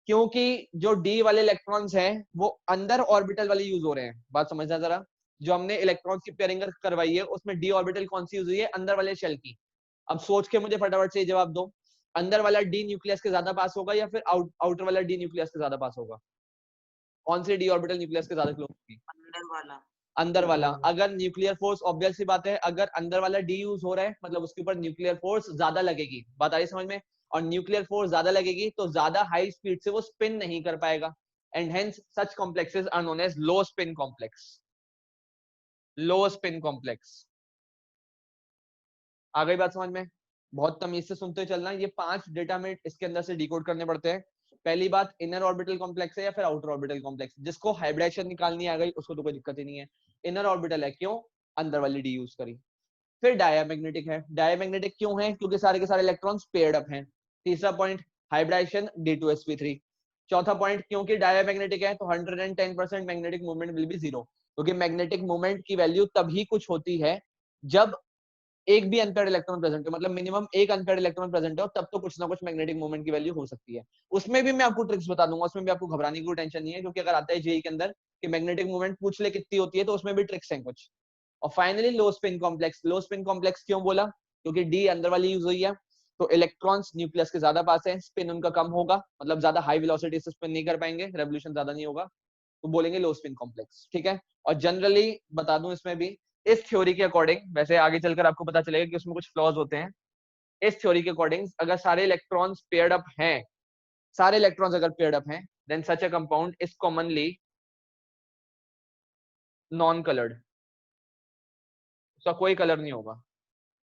क्योंकि जो डी वाले इलेक्ट्रॉन्स हैं वो अंदर ऑर्बिटल वाले यूज हो रहे हैं, बात समझना जरा, जो हमने इलेक्ट्रॉन्स की पेयरिंग करवाई है उसमें डी ऑर्बिटल कौन सी यूज हुई है, अंदर वाले शेल की। अब सोच के मुझे फटाफट से जवाब दो, अंदर वाला डी न्यूक्लियस के ज्यादा पास होगा या फिर आउटर वाला डी न्यूक्लियस के ज्यादा पास होगा? कौन सी डी ऑर्बिटल न्यूक्लियस के ज्यादा क्लोज होगी? अंदर वाला। अगर न्यूक्लियर फोर्स, ऑब्वियस सी बात है, अगर अंदर वाला डी यूज हो रहा है मतलब उसके ऊपर न्यूक्लियर फोर्स ज्यादा लगेगी, बात आ रही समझ में? और न्यूक्लियर फोर्स ज्यादा लगेगी तो ज्यादा हाई स्पीड से वो स्पिन नहीं कर पाएगा, and hence such complexes are known as low spin complex. Low spin complex. आ गई बात समझ में? बहुत तमीज से सुनते चलना, ये 5 डेटा में इसके अंदर से डिकोड करने पड़ते हैं। पहली बात, इनर ऑर्बिटल कॉम्प्लेक्स है या फिर आउटर ऑर्बिटल कॉम्प्लेक्स। जिसको हाइब्रिडेशन निकालनी आ गई उसको तो कोई दिक्कत ही नहीं है, इनर ऑर्बिटल है, क्यों? अंदर वाली डी यूज करी। फिर डायमैग्नेटिक है, डायमैग्नेटिक क्यों है? क्योंकि सारे के सारे इलेक्ट्रॉन्स पेयर्ड अप हैं। तीसरा पॉइंट, हाइब्रिडेशन D2sp3। चौथा पॉइंट, क्योंकि डायमैग्नेटिक है तो 110% magnetic movement will be zero, क्योंकि मैग्नेटिक मूवमेंट की वैल्यू तभी कुछ होती है जब एक भी अनपेयर्ड इलेक्ट्रॉन प्रेजेंट है, मतलब मिनिमम एक अनपेयर्ड इलेक्ट्रॉन प्रेजेंट है, तब तो कुछ ना कुछ मैग्नेटिक मूवमेंट की वैल्यू हो सकती है। उसमें भी मैं आपको ट्रिक्स बता दूंगा, उसमें भी आपको घबराने की कोई टेंशन नहीं है, क्योंकि अगर आता है जेई के अंदर कि मैग्नेटिक मूवमेंट पूछ ले कितनी होती है, तो उसमें भी ट्रिक्स हैं कुछ। और फाइनली लो spin complex. Low spin complex क्यों बोला? क्योंकि डी अंदर वाली यूज हुई है, तो इलेक्ट्रॉन्स न्यूक्लियस के ज्यादा पास है, स्पिन उनका कम होगा, मतलब ज्यादा हाई वेलोसिटी से स्पिन नहीं कर पाएंगे, रेवोल्यूशन ज्यादा नहीं होगा, तो बोलेंगे लो स्पिन कॉम्प्लेक्स। ठीक है। और जनरली बता दूं इसमें भी, इस थ्योरी के अकॉर्डिंग, वैसे आगे चलकर आपको पता चलेगा कि उसमें कुछ फ्लॉज होते हैं, इस थ्योरी के अकॉर्डिंग अगर सारे इलेक्ट्रॉन्स पेयर्ड अप हैं, सारे इलेक्ट्रॉन्स अगर पेयर्ड अप हैं, then such a compound is commonly non coloured, उसका कोई कलर नहीं होगा,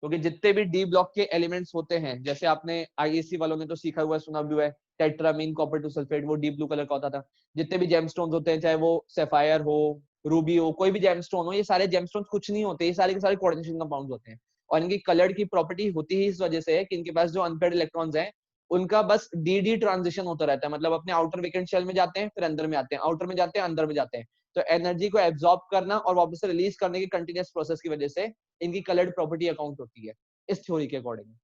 क्योंकि जितने भी डी ब्लॉक के एलिमेंट्स होते हैं, जैसे आपने आईएससी वालों ने तो सीखा हुआ है, सुना भी हुआ है, टेट्रामीन कॉपर टू सल्फेट, वो डीप ब्लू कलर का होता था। जितने भी जेमस्टोन्स होते हैं, चाहे वो सैफायर हो, रूबी हो, कोई भी जेमस्टोन हो, ये सारे जेमस्टोन्स कुछ नहीं होते, ये सारे के सारे कोऑर्डिनेशन कंपाउंड्स होते हैं। और इनकी कलर की प्रॉपर्टी होती ही इस वजह से है कि इनके पास जो अनपेयर्ड इलेक्ट्रॉन्स हैं, उनका बस डी ट्रांजिशन होता रहता है, मतलब अपने आउटर वैकेंट शेल में जाते हैं, फिर अंदर में आते हैं, आउटर में जाते हैं, अंदर में जाते हैं। तो एनर्जी को एब्जॉर्ब करना और वापस से रिलीज करने की कंटिन्यूअस प्रोसेस की वजह से इनकी कलर्ड प्रॉपर्टी अकाउंट होती है, इस थ्योरी के अकॉर्डिंग।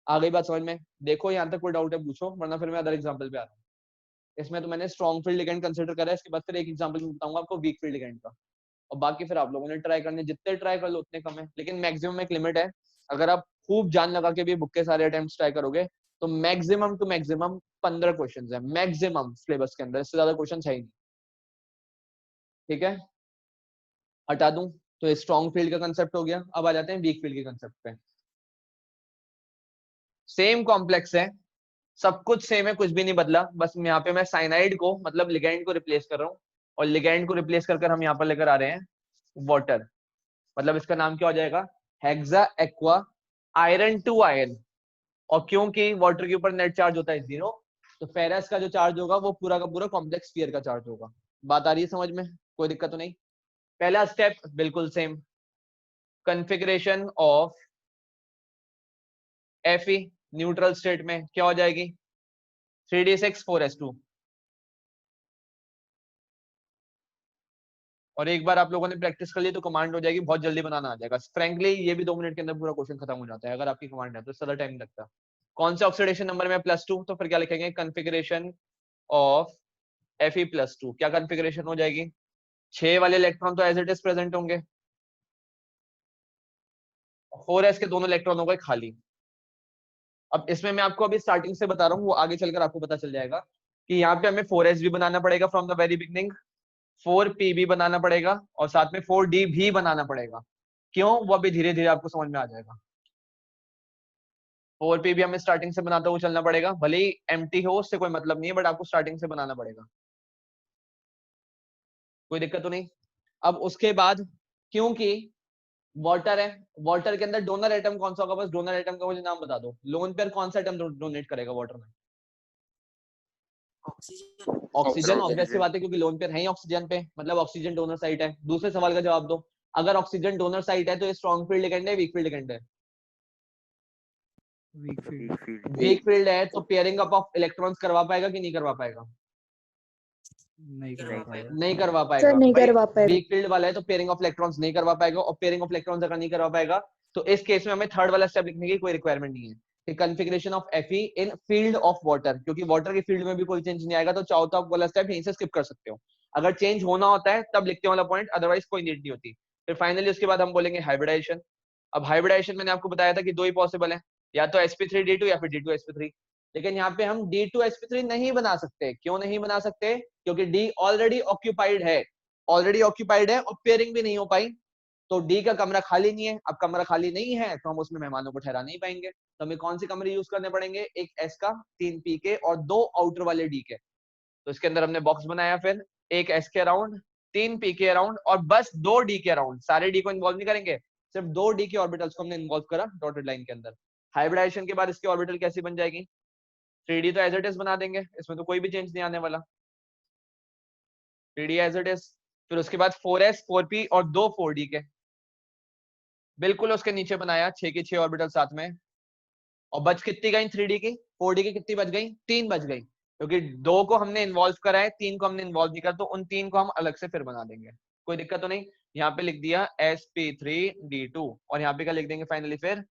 आ गई बात समझ में? देखो यहाँ तक कोई डाउट है पूछो, वरना फिर मैं अदर एग्जांपल पे आ रहा हूँ। इसमें तो मैंने स्ट्रॉन्ग फील्ड लिगेंड कंसीडर करा है, इसके बाद फिर एक एग्जांपल बताऊंगा आपको वीक फील्ड लिगेंड का, और बाकी फिर आप लोगों ने ट्राई करने, जितने ट्राई कर लो उतने कम है, लेकिन मैक्सिमम एक लिमिट है। अगर आप खूब जान लगा के भी बुक के सारे अटेम्प्ट्स ट्राई करोगे तो मैक्सिमम टू मैक्सिमम 15 क्वेश्चंस है मैक्सिमम सिलेबस के अंदर, इससे ज्यादा क्वेश्चन है ही नहीं। ठीक है, हटा दूं तो स्ट्रॉन्ग फील्ड का कंसेप्ट हो गया। अब आ जाते हैं वीक फील्ड के कंसेप्ट पे। सेम कॉम्प्लेक्स है, सब कुछ सेम है, कुछ भी नहीं बदला, बस यहाँ पे मैं साइनाइड को मतलब लिगेंड को रिप्लेस कर रहा हूँ, और लिगेंड को रिप्लेस कर हम यहाँ पर लेकर आ रहे हैं वाटर, मतलब इसका नाम क्या हो जाएगा, hexa aqua iron two ion. और क्योंकि वाटर के ऊपर नेट चार्ज होता है 0, तो फेरस का जो चार्ज होगा वो पूरा का पूरा कॉम्प्लेक्स स्फीयर का चार्ज होगा। बात आ रही है समझ में? कोई दिक्कत तो नहीं? पहला स्टेप बिल्कुल same, configuration of Fe neutral state में क्या हो जाएगी, 3d6 4s2। और एक बार आप लोगों ने प्रैक्टिस कर ली तो कमांड हो जाएगी, बहुत जल्दी बनाना आ जाएगा। फ्रैंकली ये भी 2 मिनट के अंदर पूरा क्वेश्चन खत्म हो जाता है, अगर आपकी कमांड है तो ज्यादा टाइम लगता है। कौन से ऑक्सीडेशन नंबर में +2, तो फिर क्या लिखेंगे, कॉन्फ़िगरेशन ऑफ Fe+2। क्या कॉन्फ़िगरेशन हो जाएगी, 6 वाले इलेक्ट्रॉन तो एज इट इज प्रेजेंट होंगे, 4s के दोनों इलेक्ट्रॉन हो गए खाली। अब इसमें मैं आपको अभी स्टार्टिंग से बता रहा हूँ, वो आगे चलकर आपको पता चल जाएगा कि यहाँ पे हमें 4s भी बनाना पड़ेगा from the very beginning, 4p भी बनाना पड़ेगा, और साथ में 4d भी बनाना पड़ेगा। क्यों, वो अभी धीरे धीरे आपको समझ में आ जाएगा। 4p भी हमें स्टार्टिंग से बनाते हुए चलना पड़ेगा, भले ही एम्प्टी हो उससे कोई मतलब नहीं है, बट आपको स्टार्टिंग से बनाना पड़ेगा। कोई दिक्कत तो नहीं? अब उसके बाद, क्योंकि वाटर है, वाटर के अंदर डोनर एटम कौन सा होगा, बस डोनर एटम का मुझे नाम बता दो। लोन पेयर कौन सा एटम डोनेट करेगा वाटर में? ऑक्सीजन ऑब्वियस सी बात है, क्योंकि लोन पेयर है ही ऑक्सीजन पे, मतलब ऑक्सीजन डोनर साइट है। दूसरे सवाल का जवाब दो, अगर ऑक्सीजन डोनर साइट है तो ये स्ट्रॉन्ग फील्ड लिगेंड है, वीक फील्ड लिगेंड है? Weak field. वीक फील्ड है तो पेयरिंग अप ऑफ इलेक्ट्रॉन्स करवा पाएगा कि नहीं करवा पाएगा? नहीं करवा पाएगा। नहीं करवा सर पाएगा नहीं भाई। करवा पाएगा। वीक फील्ड वाला है तो पेयरिंग ऑफ इलेक्ट्रॉन्स नहीं करवा पाएगा, और पेयरिंग ऑफ इलेक्ट्रॉन्स अगर नहीं करवा पाएगा तो इस केस में हमें थर्ड वाला स्टेप लिखने की कोई रिक्वायरमेंट नहीं है कि configuration of Fe in field of water, क्योंकि वाटर की फील्ड में भी कोई चेंज नहीं आएगा, तो चाहो तो आप वाला स्टेप यहीं से स्किप कर सकते हो। अगर चेंज होना होता है तब लिखते वाला पॉइंट, अदरवाइज कोई नीड नहीं होती। फिर फाइनली उसके बाद हम बोलेंगे हाइब्रिडाइजेशन। अब हाइब्रिडाइजेशन मैंने आपको बताया था कि दो ही पॉसिबल है, या तो sp3d2 या फिर d2sp3। लेकिन यहाँ पे हम d2sp3 नहीं बना सकते। क्यों नहीं बना सकते? क्योंकि d ऑलरेडी ऑक्यूपाइड है, और पेयरिंग भी नहीं हो पाई, तो डी का कमरा खाली नहीं है। अब कमरा खाली नहीं है तो हम उसमें मेहमानों को ठहरा नहीं पाएंगे, तो हमें कौन से कमरे यूज करने पड़ेंगे? एक एस का, 3 पी के और 2 आउटर वाले डी के। तो इसके अंदर हमने बॉक्स बनाया, फिर एक एस के अराउंड, 3 पी के अराउंड और बस 2 डी के अराउंड। सारे डी को इन्वॉल्व नहीं करेंगे, सिर्फ 2 डी के ऑर्बिटल्स को हमने इन्वॉल्व करा डॉटेड लाइन के अंदर। हाइब्रिडाइजेशन के बाद इसकी ऑर्बिटल कैसी बन जाएगी? 3D तो एज इट इज बना देंगे, इसमें तो कोई भी चेंज नहीं आने वाला, 3D एज इट इज। फिर उसके बाद 4s 4p और 2 4d के बिल्कुल उसके नीचे बनाया, 6 की 6 ऑर्बिटल साथ में। और बच कितनी गई 3D की? 4D की कितनी बच गई? 3 बच गई, क्योंकि 2 को हमने इन्वॉल्व करा है, 3 को हमने इन्वॉल्व नहीं करा, तो उन 3 को हम अलग से फिर बना देंगे, कोई दिक्कत तो नहीं। यहाँ पे लिख दिया sp3d2 और यहाँ पे क्या लिख देंगे फाइनली? फिर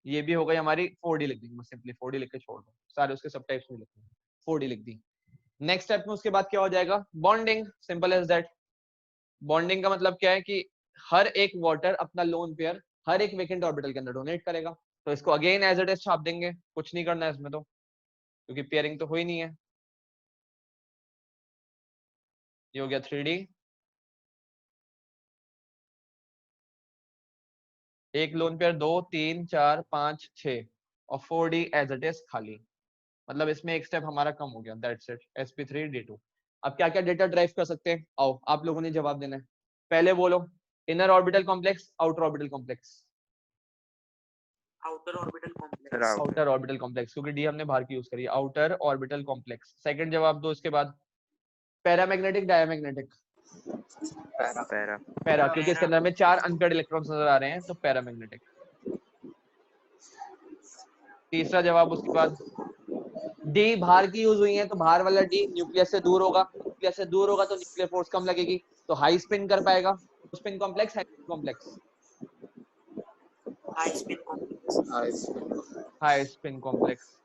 ये भी हो गई हमारी 4D लिख देंगे, सिंपली 4D लिख के छोड़ दो, सारे उसके सब टाइप्स में लिखेंगे, 4D लिख दी। नेक्स्ट स्टेप में उसके बाद क्या हो जाएगा? Bonding, simple as that. Bonding का मतलब क्या है कि हर एक वाटर अपना लोन पेयर हर एक वेकेंट ऑर्बिटल के अंदर डोनेट करेगा, तो इसको अगेन एज इट इज छाप देंगे, कुछ नहीं करना है इसमें तो, क्योंकि पेयरिंग तो हुई नहीं है। ये हो गया 3D, एक लोन पेयर 2 3 4 5 6 और 4D एज इट इज खाली, मतलब इसमें एक स्टेप हमारा कम हो गया, दैट्स इट, sp3d2। अब क्या क्या डेटा ड्राइव कर सकते हैं? आओ आप लोगों ने जवाब देना है, पहले बोलो। Inner orbital complex, outer orbital complex? Outer orbital complex. Outer orbital complex, क्योंकि डी हमने बाहर की यूज करी है, आउटर ऑर्बिटल कॉम्प्लेक्स। सेकंड जवाब दो इसके बाद। Paramagnetic, diamagnetic? पैरा, क्योंकि इसके अंदर में 4 अनपेयर्ड इलेक्ट्रॉन्स नजर आ रहे हैं, तो पैरामैग्नेटिक। तीसरा जवाब उसके बाद, डी बाहर की यूज हुई है, तो बाहर वाला डी न्यूक्लियस से दूर होगा, न्यूक्लियस से दूर होगा तो न्यूक्लियर फोर्स कम लगेगी, तो हाई स्पिन कर पाएगा। Spin complex, high spin complex? High spin complex. High spin complex.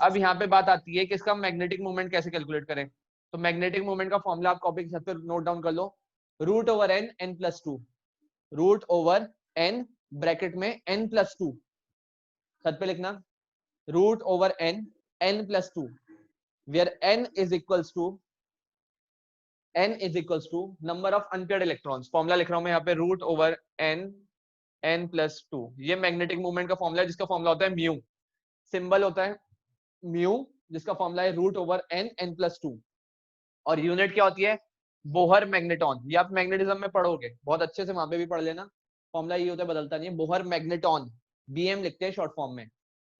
अब यहाँ पे बात आती है कि इसका मैग्नेटिक मोमेंट कैसे कैलकुलेट करें। तो मैग्नेटिक मोमेंट का फॉर्मूला आप कॉपी के साथ नोट डाउन कर लो, √n n+2, √n ब्रैकेट में n+2, छत पे लिखना, √n n+2, where n is equals to number of unpaired electrons। Formula लिख रहा हूं मैं यहाँ पे, √n n+2, ये मैग्नेटिक मूवमेंट का फॉर्मूला है, जिसका फॉर्मूला होता है म्यू, सिंबल होता है म्यू, जिसका फॉर्मूला है √n n+2, और यूनिट क्या होती है? Bohr magneton. ये आप मैग्नेटिज्म में पढ़ोगे बहुत अच्छे से, वहां पे भी पढ़ लेना, फॉर्मूला ये होता है, बदलता नहीं है, बोहर मैग्नेटॉन, BM लिखते हैं शॉर्ट फॉर्म में,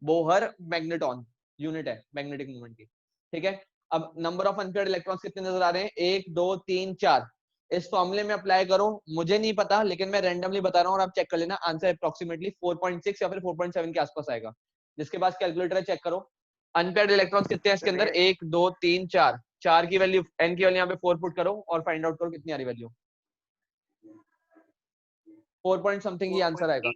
बोहर मैग्नेटॉन यूनिट है मैग्नेटिक मूवमेंट की, ठीक है। अब नंबर ऑफ अनपेयर्ड इलेक्ट्रॉन्स कितने नजर आ रहे हैं? 1 2 3 4। इस फॉर्मूले में अप्लाई करो, मुझे नहीं पता, लेकिन मैं रैंडमली बता रहा हूँ और आप चेक कर लेना, आंसर अप्रोक्सीमेटली 4.6 या फिर 4.7 के आसपास आएगा। जिसके पास कैलकुलेटर है चेक करो, अनपेयर्ड इलेक्ट्रॉन्स कितने हैं इसके अंदर? 1 2 3 4, 4 की वैल्यू, n की वैल्यू यहाँ पे 4 पुट करो और फाइंड आउट करो कितनी आ रही वैल्यू। 4 पॉइंट समथिंग ही आंसर आएगा,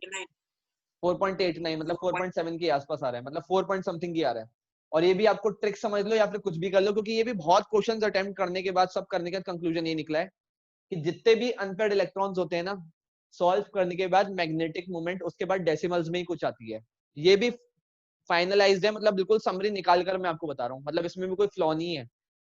4.89, मतलब 4.7 के आसपास आ रहा है, मतलब 4 पॉइंट समथिंग ही आ रहा है। और ये भी आपको ट्रिक समझ लो या फिर कुछ भी कर लो, क्योंकि ये भी बहुत क्वेश्चंस अटेम्प्ट करने के बाद, सब करने के बाद कंक्लूजन ये निकला है कि जितने भी अनपेयर्ड इलेक्ट्रॉन्स होते हैं ना, सॉल्व करने के बाद मैग्नेटिक मोमेंट उसके बाद डेसिमल्स में ही कुछ आती है। ये भी फाइनलाइज्ड है, मतलब बिल्कुल समरी निकाल कर मैं आपको बता रहा हूँ, मतलब इसमें भी कोई फ्लॉ नहीं है।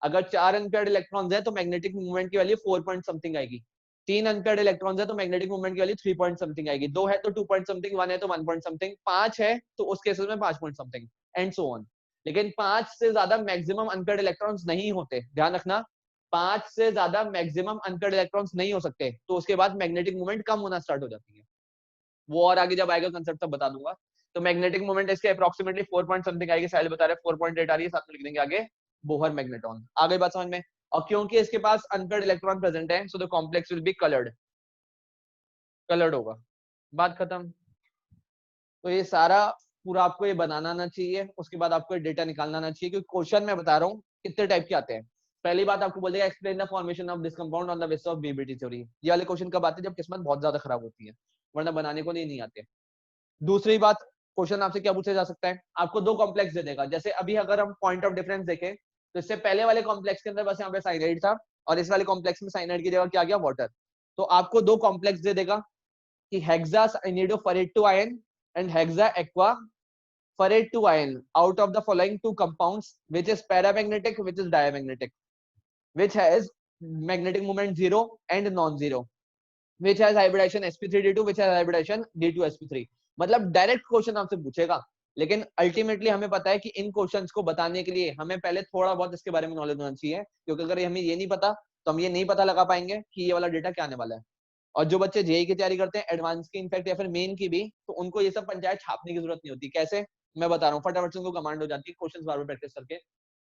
अगर 4 अनपेयर्ड इलेक्ट्रॉन्स है तो मैग्नेटिक मूवमेंट की वैल्यू 4 पॉइंट समथिंग आएगी, 3 अनपेयर्ड इलेक्ट्रॉन्स है तो मैग्नेटिक मूवमेंट की वैल्यू 3 पॉइंट समथिंग आएगी, 2 है तो 2 पॉइंट समथिंग, 1 है तो 1 पॉइंट समथिंग, 5 है तो उस केसेस में 5 point something, and so on. लेकिन 5 से ज्यादा मैक्सिमम अनपेयर्ड इलेक्ट्रॉन्स नहीं होते, ध्यान रखना, 5 से ज्यादा मैक्सिमम अनपेयर्ड इलेक्ट्रॉन्स नहीं हो सकते, तो उसके बाद मैग्नेटिक मूवमेंट कम होना स्टार्ट हो जाती है। वो और आगे जब आएगा कंसेप्ट तब बता दूंगा। तो मैग्नेटिक मोमेंट इसके अप्रोक्सीमेटली 4 पॉइंट समथिंग आएगी, साहिल बता रहे 4.8 आ रही है, साथ में लिख देंगे आगे बोहर मैग्नेट्रॉन। आ गई बात समझ में? और क्योंकि इसके पास अनपेयर्ड इलेक्ट्रॉन प्रेजेंट है, so the complex will be coloured होगा। बात खत्म। तो ये सारा पूरा आपको ये बनाना आना चाहिए, उसके बाद आपको डेटा निकालना आना चाहिए, क्योंकि क्वेश्चन मैं बता रहा हूँ कितने टाइप के आते हैं। पहली बात आपको बोलेगा explain the formation of this compound on the basis of BBT theory. ये वाले क्वेश्चन कब आते हैं? जब किस्मत बहुत ज्यादा खराब होती है, वरना बनाने को नहीं आते। दूसरी बात, क्वेश्चन आपसे क्या पूछा जा सकता है? आपको दो कॉम्प्लेक्स दे देगा। जैसे अभी अगर हम पॉइंट ऑफ डिफरेंस देखें तो इससे पहले वाले कॉम्प्लेक्स के अंदर बस यहाँ पे साइनाइड था, और इस वाले कॉम्प्लेक्स में साइनाइड की जगह क्या गया? वाटर। तो आपको दो कॉम्प्लेक्स दे देगा कि hexa cyanidoferrate ion and hexa aqua ferrate to ion out of the following two compounds, which is paramagnetic, which is diamagnetic, which has magnetic moment 0 and non-zero, which has hybridization sp3d2, which has hybridization d2sp3। मतलब direct question आपसे पूछेगा, लेकिन ultimately हमें पता है कि इन questions को बताने के लिए हमें पहले थोड़ा बहुत इसके बारे में नॉलेज होना चाहिए, क्योंकि अगर हमें ये नहीं पता तो हम ये नहीं पता लगा पाएंगे कि ये वाला डेटा क्या आने वाला है। और जो बच्चे जेई की तैयारी करते हैं, एडवांस की इनफैक्ट या फिर मेन की भी, तो उनको ये सब पंचायत छापने की जरूरत नहीं होती। कैसे? मैं बता रहा हूँ, फटाफट से उनको कमांड हो जाती है क्वेश्चंस बार बार प्रैक्टिस करके।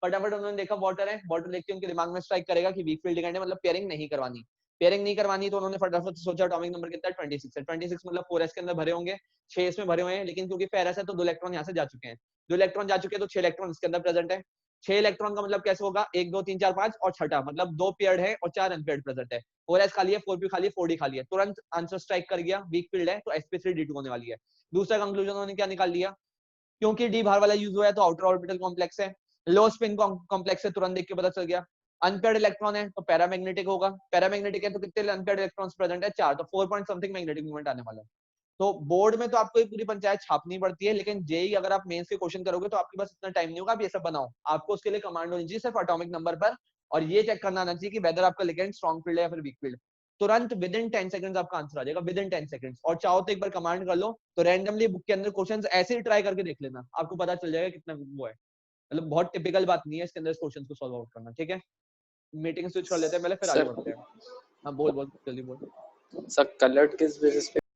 फटाफट उन्होंने देखा वाटर है, वाटर देख के उनके दिमाग में स्ट्राइक करेगा कि वीक फील्ड लिगेंड है, मतलब पेयरिंग नहीं करवानी। पेयरिंग नहीं करवानी तो उन्होंने फटाफट से सोचा एटॉमिक नंबर कितना है? 26 है। 26 मतलब 4s के अंदर भरे होंगे, 6 इसमें भरे हुए हैं, लेकिन क्योंकि फेरस है तो 2 इलेक्ट्रॉन यहाँ से जा चुके हैं। 2 इलेक्ट्रॉन जा चुके हैं तो 6 इलेक्ट्रॉन इसके अंदर प्रेजेंट है। 6 इलेक्ट्रॉन का मतलब कैसे होगा? 1 2 3 4 5 और छठा, मतलब 2 पेयर्ड है और 4 अनपेयर्ड प्रेजेंट है। 4s खाली है, 4p खाली है, 4d खाली है। तुरंत आंसर स्ट्राइक कर गया, वीक फील्ड है तो sp3d2 होने वाली है। दूसरा कंक्लूजन उन्होंने क्या निकाल लिया? क्योंकि डी बाहर वाला यूज हुआ है तो आउटर ऑर्बिटल कॉम्प्लेक्स है, लो स्पिन कॉम्प्लेक्स है, तुरंत देख के पता चल गया। अनपेयर्ड इलेक्ट्रॉन है तो पैरामैग्नेटिक होगा, पैरामैग्नेटिक है तो कितने अनपेयर्ड इलेक्ट्रॉन्स प्रेजेंट है? 4, तो 4 पॉइंट समथिंग मैग्नेटिक मोमेंट आने वाला है। तो बोर्ड में तो आपको ये पूरी पंचायत छापनी पड़ती है, लेकिन जेई अगर आप मेंस के क्वेश्चन करोगे तो आपके पास इतना टाइम नहीं होगा आप ये सब बनाओ। आपको उसके लिए कमांड होनी चाहिए सिर्फ एटॉमिक नंबर पर, और ये चेक करना आना चाहिए कि वेदर आपका लिगेंड स्ट्रॉन्ग फील्ड है या फिर वीक फील्ड। तुरंत विद इन 10 सेकंड्स आपका आंसर आ जाएगा, विद इन 10 सेकंड्स। और चाहो तो एक बार कमांड कर लो, तो रैंडमली बुक के अंदर क्वेश्चंस ऐसे ही ट्राई करके देख लेना, आपको पता चल जाएगा कितना वो है। मतलब बहुत टिपिकल बात नहीं है इसके अंदर क्वेश्चंस को सॉल्व आउट करना। ठीक है, मीटिंग स्विच कर लेते हैं पहले, फिर आगे बढ़ते हैं। हाँ बोल बोल जल्दी बोल। सर कलर्ड किस बेसिस पे